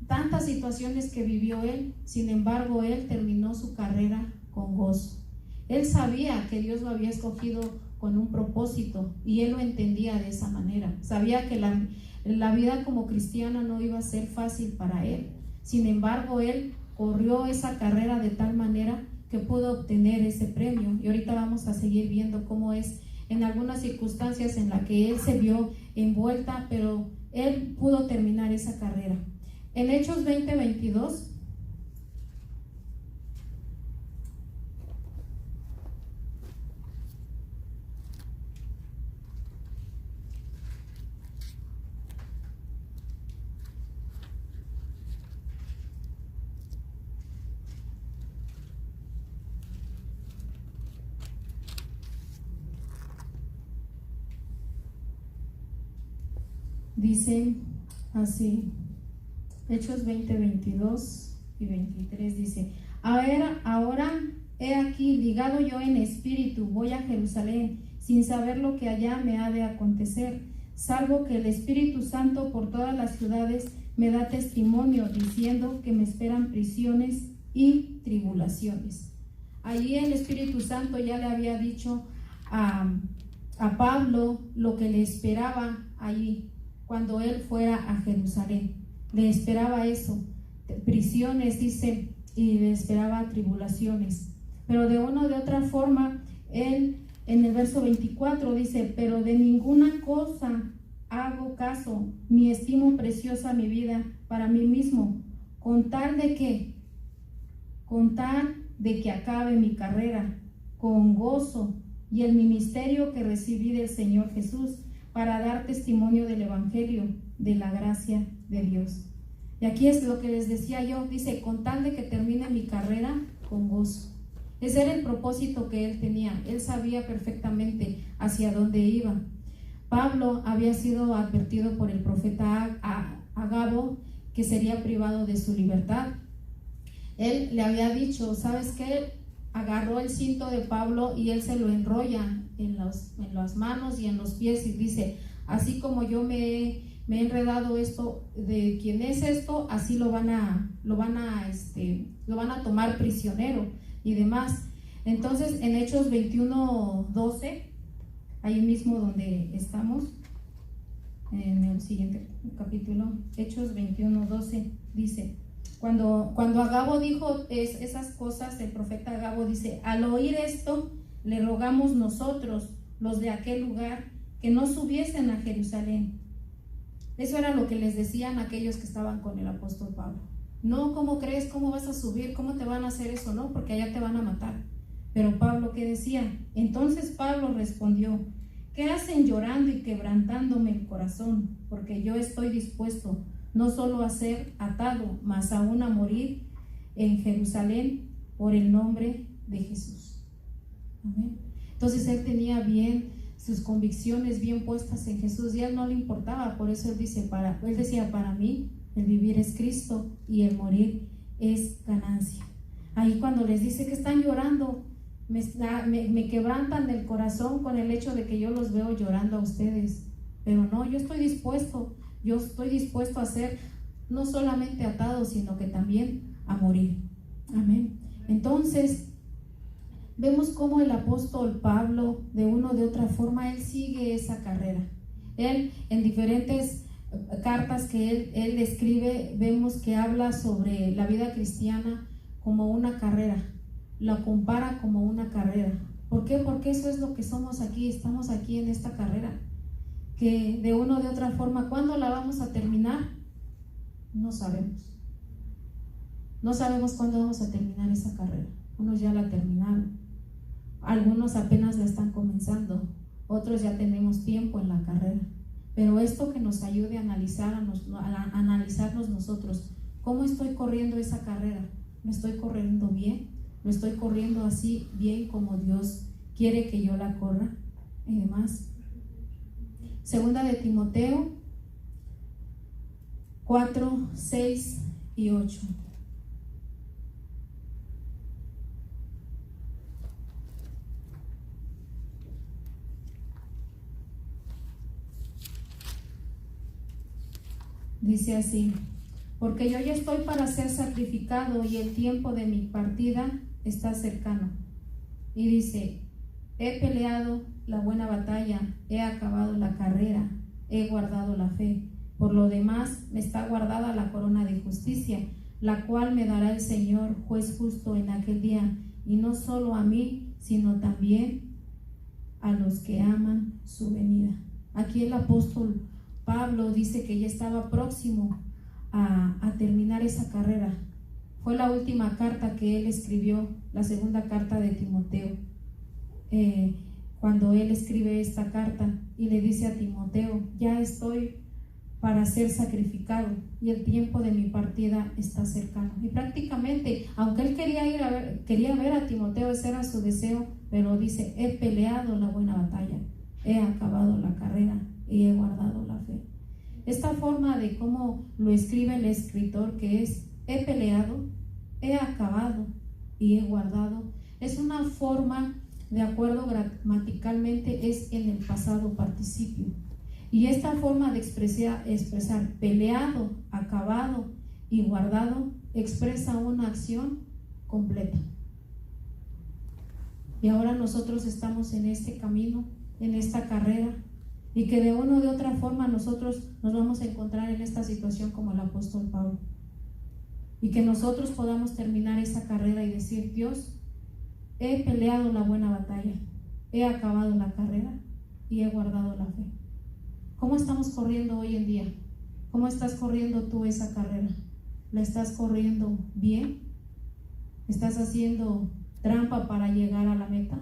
A: tantas situaciones que vivió él. Sin embargo, él terminó su carrera con gozo. Él sabía que Dios lo había escogido con un propósito, y él lo entendía de esa manera. Sabía que la vida como cristiano no iba a ser fácil para él. Sin embargo, él corrió esa carrera de tal manera que pudo obtener ese premio. Y ahorita vamos a seguir viendo cómo es en algunas circunstancias en las que él se vio envuelta, pero él pudo terminar esa carrera. En Hechos 20:22 dice así, Hechos 20:22 y 23 dice: ahora he aquí, ligado yo en espíritu, voy a Jerusalén, sin saber lo que allá me ha de acontecer, salvo que el Espíritu Santo por todas las ciudades me da testimonio, diciendo que me esperan prisiones y tribulaciones. Allí el Espíritu Santo ya le había dicho a Pablo lo que le esperaba allí cuando él fuera a Jerusalén. Le esperaba eso, prisiones, dice, y le esperaba tribulaciones. Pero de una o de otra forma, él en el verso 24 dice: pero de ninguna cosa hago caso, ni estimo preciosa mi vida para mí mismo, con tal de que acabe mi carrera con gozo y el ministerio que recibí del Señor Jesús, para dar testimonio del evangelio de la gracia de Dios. Y aquí es lo que les decía yo, dice: con tal de que termine mi carrera con gozo. Ese era el propósito que él tenía. Él sabía perfectamente hacia dónde iba. Pablo había sido advertido por el profeta Agabo que sería privado de su libertad. Él le había dicho: ¿sabes qué? Agarró el cinto de Pablo y él se lo enrolla en las manos y en los pies, y dice: así como yo me he enredado esto de quién es esto, así lo van a tomar prisionero y demás. Entonces en Hechos 21:12, ahí mismo donde estamos, en el siguiente capítulo, Hechos 21:12, dice: Cuando Agabo dijo esas cosas, el profeta Agabo dice: al oír esto, le rogamos nosotros, los de aquel lugar, que no subiesen a Jerusalén. Eso era lo que les decían aquellos que estaban con el apóstol Pablo. No, ¿cómo crees? ¿Cómo vas a subir? ¿Cómo te van a hacer eso? No, porque allá te van a matar. Pero Pablo, ¿qué decía? Entonces Pablo respondió: ¿qué hacen llorando y quebrantándome el corazón? Porque yo estoy dispuesto no solo a ser atado, mas aún a morir en Jerusalén por el nombre de Jesús. Amén. Entonces él tenía bien sus convicciones bien puestas en Jesús, y a él no le importaba. Por eso él decía, para mí el vivir es Cristo y el morir es ganancia. Ahí cuando les dice que están llorando, me quebrantan el corazón con el hecho de que yo los veo llorando a ustedes, pero no, yo estoy dispuesto a ser no solamente atado, sino que también a morir. Amén. Entonces vemos cómo el apóstol Pablo, de una o de otra forma, él sigue esa carrera. Él, en diferentes cartas que él escribe, vemos que habla sobre la vida cristiana como una carrera, la compara como una carrera. ¿Por qué? Porque eso es lo que somos aquí, estamos aquí en esta carrera, que de una o de otra forma, ¿cuándo la vamos a terminar? No sabemos. No sabemos cuándo vamos a terminar esa carrera. Unos ya la terminaron, algunos apenas la están comenzando, otros ya tenemos tiempo en la carrera. Pero esto que nos ayude a analizarnos nosotros, ¿cómo estoy corriendo esa carrera? ¿Me estoy corriendo bien? ¿Me estoy corriendo así bien como Dios quiere que yo la corra? Y demás. Segunda de Timoteo 4, 6 y 8. Dice así: porque yo ya estoy para ser sacrificado y el tiempo de mi partida está cercano. Y dice: he peleado la buena batalla, he acabado la carrera, he guardado la fe. Por lo demás me está guardada la corona de justicia, la cual me dará el Señor, juez justo, en aquel día, y no solo a mí, sino también a los que aman su venida. Aquí el apóstol Pablo dice que ya estaba próximo a terminar esa carrera. Fue la última carta que él escribió, la segunda carta de Timoteo. Cuando él escribe esta carta y le dice a Timoteo: ya estoy para ser sacrificado y el tiempo de mi partida está cercano. Y prácticamente, aunque él quería ver a Timoteo, ese era su deseo, pero dice: he peleado la buena batalla, he acabado la carrera y he guardado la fe. Esta forma de cómo lo escribe el escritor, que es: he peleado, he acabado y he guardado, es una forma, de acuerdo gramaticalmente, es en el pasado participio. Y esta forma de expresar peleado, acabado y guardado expresa una acción completa. Y ahora nosotros estamos en este camino, en esta carrera, y que de una o de otra forma nosotros nos vamos a encontrar en esta situación como el apóstol Pablo, y que nosotros podamos terminar esa carrera y decir: Dios, he peleado la buena batalla, he acabado la carrera y he guardado la fe. ¿Cómo estamos corriendo hoy en día? ¿Cómo estás corriendo tú esa carrera? ¿La estás corriendo bien? ¿Estás haciendo trampa para llegar a la meta?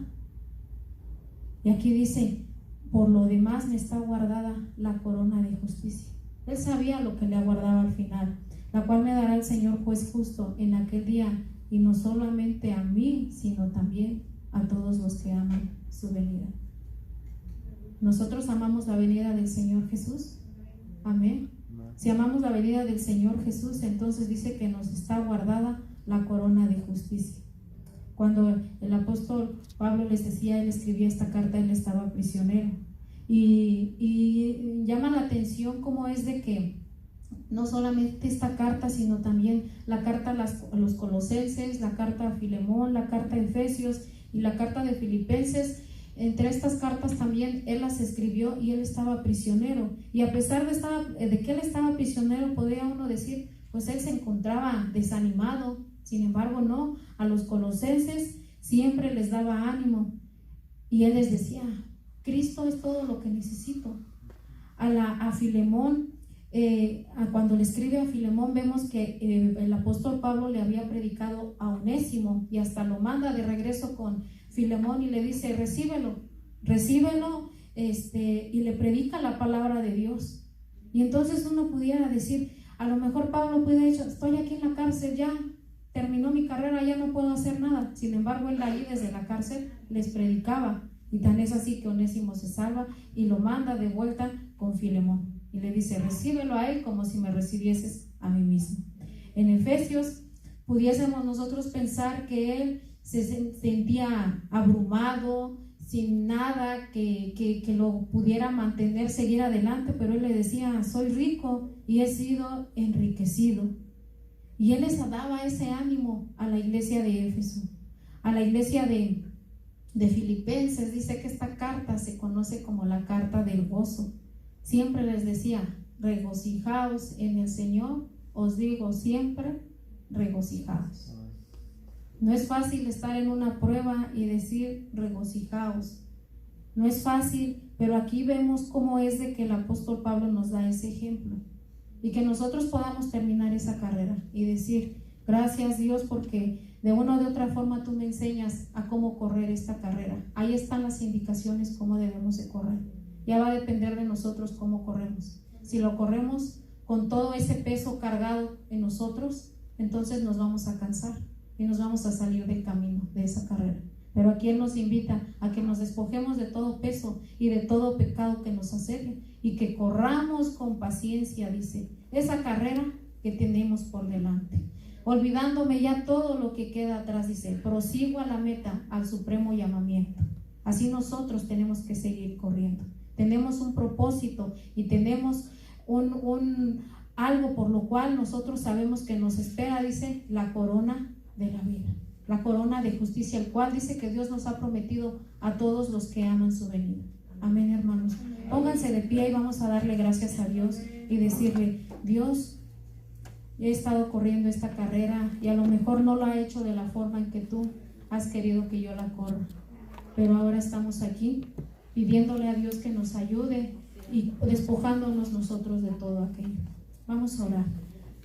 A: Y aquí dice: por lo demás me está guardada la corona de justicia. Él sabía lo que le aguardaba al final, la cual me dará el Señor, juez justo, en aquel día, y no solamente a mí, sino también a todos los que aman su venida. ¿Nosotros amamos la venida del Señor Jesús? Amén. Si amamos la venida del Señor Jesús, entonces dice que nos está guardada la corona de justicia. Cuando el apóstol Pablo les decía, él escribía esta carta, él estaba prisionero. Y llama la atención cómo es de que no solamente esta carta, sino también la carta a los Colosenses, la carta a Filemón, la carta a Efesios y la carta de Filipenses. Entre estas cartas también él las escribió y él estaba prisionero. Y a pesar de que él estaba prisionero, podría uno decir, pues él se encontraba desanimado. Sin embargo, no, a los colosenses siempre les daba ánimo. Y él les decía: Cristo es todo lo que necesito. A Filemón, cuando le escribe a Filemón, vemos que el apóstol Pablo le había predicado a Onésimo, y hasta lo manda de regreso con Filemón y le dice: recíbelo, y le predica la palabra de Dios. Y entonces uno pudiera decir, a lo mejor Pablo pudiera decir: estoy aquí en la cárcel, ya terminó mi carrera, ya no puedo hacer nada. Sin embargo, él ahí desde la cárcel les predicaba Y tan es así que Onésimo se salva y lo manda de vuelta con Filemón. Y le dice, recíbelo a él como si me recibieses a mí mismo. En Efesios pudiésemos nosotros pensar que él se sentía abrumado, sin nada que lo pudiera mantener, seguir adelante, pero él le decía, soy rico y he sido enriquecido. Y él les daba ese ánimo a la iglesia de Éfeso, a la iglesia de Filipenses. Dice que esta carta se conoce como la carta del gozo. Siempre les decía, regocijaos en el Señor, os digo siempre, regocijaos. No es fácil estar en una prueba y decir regocijaos. No es fácil, pero aquí vemos cómo es de que el apóstol Pablo nos da ese ejemplo. Y que nosotros podamos terminar esa carrera y decir, gracias Dios, porque de una o de otra forma tú me enseñas a cómo correr esta carrera. Ahí están las indicaciones cómo debemos de correr. Ya va a depender de nosotros cómo corremos. Si lo corremos con todo ese peso cargado en nosotros, entonces nos vamos a cansar y nos vamos a salir del camino de esa carrera. Pero aquí Él nos invita a que nos despojemos de todo peso y de todo pecado que nos asedia y que corramos con paciencia, dice, esa carrera que tenemos por delante. Olvidándome ya todo lo que queda atrás, dice, prosigo a la meta, al supremo llamamiento. Así nosotros tenemos que seguir corriendo. Tenemos un propósito y tenemos algo por lo cual nosotros sabemos que nos espera, dice, la corona de la vida, la corona de justicia, el cual dice que Dios nos ha prometido a todos los que aman su venida. Amén, hermanos. Pónganse de pie y vamos a darle gracias a Dios y decirle, Dios, he estado corriendo esta carrera y a lo mejor no la he hecho de la forma en que tú has querido que yo la corra, pero ahora estamos aquí pidiéndole a Dios que nos ayude y despojándonos nosotros de todo aquello. Vamos a orar.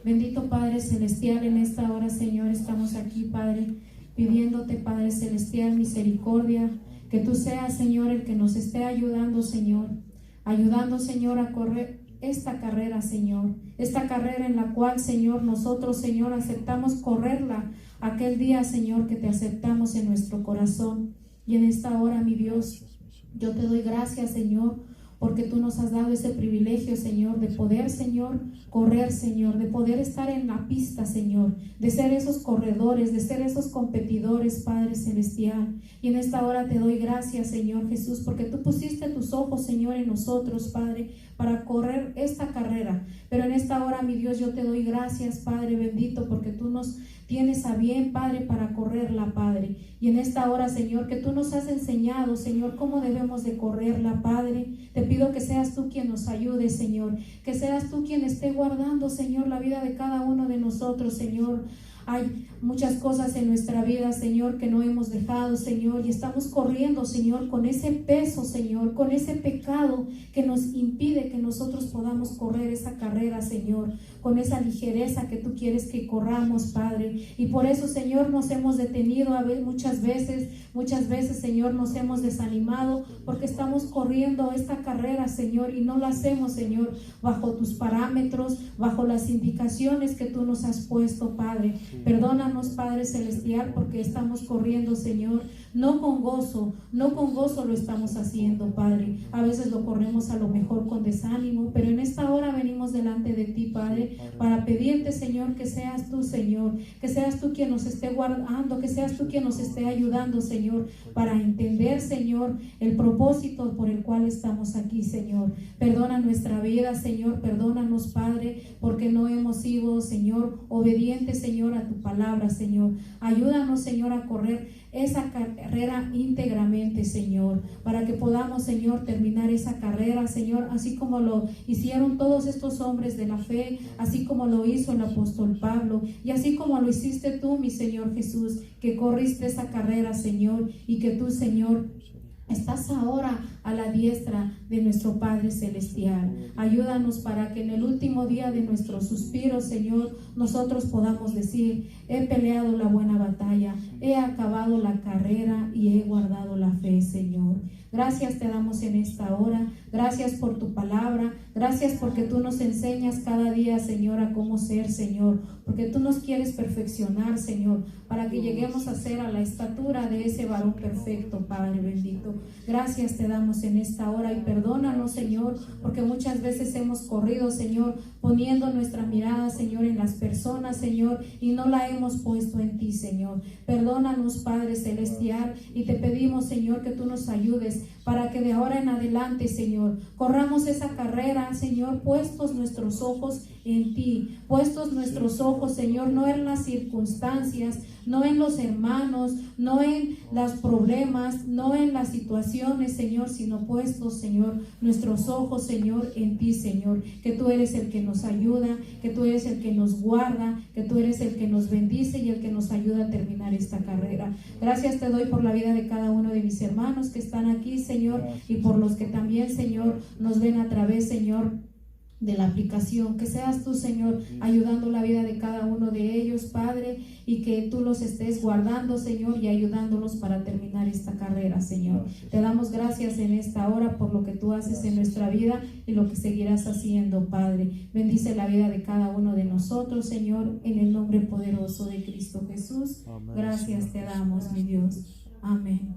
A: Bendito Padre Celestial, en esta hora, Señor, estamos aquí, Padre, pidiéndote, Padre Celestial, misericordia, que tú seas, Señor, el que nos esté ayudando, Señor, a correr esta carrera, Señor, esta carrera en la cual, Señor, nosotros, Señor, aceptamos correrla aquel día, Señor, que te aceptamos en nuestro corazón. Y en esta hora, mi Dios, yo te doy gracias, Señor, porque tú nos has dado ese privilegio, Señor, de poder, Señor, correr, Señor, de poder estar en la pista, Señor, de ser esos corredores, de ser esos competidores, Padre Celestial. Y en esta hora te doy gracias, Señor Jesús, porque tú pusiste tus ojos, Señor, en nosotros, Padre, para correr esta carrera. Pero en esta hora, mi Dios, yo te doy gracias, Padre bendito, porque tú nos tienes a bien, Padre, para correrla, Padre. Y en esta hora, Señor, que tú nos has enseñado, Señor, cómo debemos de correrla, Padre. Te pido que seas tú quien nos ayude, Señor, que seas tú quien esté guardando, Señor, la vida de cada uno de nosotros, Señor. Hay muchas cosas en nuestra vida, Señor, que no hemos dejado, Señor, y estamos corriendo, Señor, con ese peso, Señor, con ese pecado que nos impide que nosotros podamos correr esa carrera, Señor, con esa ligereza que tú quieres que corramos, Padre. Y por eso, Señor, nos hemos detenido muchas veces, Señor, nos hemos desanimado porque estamos corriendo esta carrera, Señor, y no la hacemos, Señor, bajo tus parámetros, bajo las indicaciones que tú nos has puesto, Padre. Perdónanos, Padre Celestial, porque estamos corriendo, Señor, no con gozo lo estamos haciendo, Padre. A veces lo corremos a lo mejor con desánimo, pero en esta hora venimos delante de ti, Padre, para pedirte, Señor, que seas tú, Señor, que seas tú quien nos esté guardando, que seas tú quien nos esté ayudando, Señor, para entender, Señor, el propósito por el cual estamos aquí, Señor. Perdona nuestra vida, Señor, perdónanos, Padre, porque no hemos sido, Señor, obedientes, Señor, a tu palabra, Señor. Ayúdanos, Señor, a correr esa carrera íntegramente, Señor, para que podamos, Señor, terminar esa carrera, Señor, así como lo hicieron todos estos hombres de la fe, así como lo hizo el apóstol Pablo, y así como lo hiciste tú, mi Señor Jesús, que corriste esa carrera, Señor, y que tú, Señor, estás ahora a la diestra de nuestro Padre Celestial. Ayúdanos para que en el último día de nuestro suspiro, Señor, nosotros podamos decir: he peleado la buena batalla, he acabado la carrera y he guardado la fe, Señor. Gracias te damos en esta hora. Gracias por tu palabra. Gracias porque tú nos enseñas cada día, Señor, a cómo ser, Señor. Porque tú nos quieres perfeccionar, Señor, para que lleguemos a ser a la estatura de ese varón perfecto, Padre bendito. Gracias te damos en esta hora y perdónanos, Señor, porque muchas veces hemos corrido, Señor, poniendo nuestra mirada, Señor, en las personas, Señor, y no la hemos puesto en ti, Señor. Perdónanos, Padre celestial, y te pedimos, Señor, que tú nos ayudes para que de ahora en adelante, Señor, corramos esa carrera, Señor, puestos nuestros ojos en ti, puestos nuestros ojos, Señor, no en las circunstancias, no en los hermanos, no en los problemas, no en las situaciones, Señor, sino puestos, Señor, nuestros ojos, Señor, en ti, Señor, que tú eres el que nos ayuda, que tú eres el que nos guarda, que tú eres el que nos bendice y el que nos ayuda a terminar esta carrera. Gracias te doy por la vida de cada uno de mis hermanos que están aquí, Señor, y por los que también, Señor, nos ven a través, Señor, de la aplicación. Que seas tú, Señor, ayudando la vida de cada uno de ellos, Padre, y que tú los estés guardando, Señor, y ayudándolos para terminar esta carrera, Señor. Te damos gracias en esta hora por lo que tú haces en nuestra vida y lo que seguirás haciendo, Padre. Bendice la vida de cada uno de nosotros, Señor, en el nombre poderoso de Cristo Jesús. Gracias te damos, mi Dios. Amén.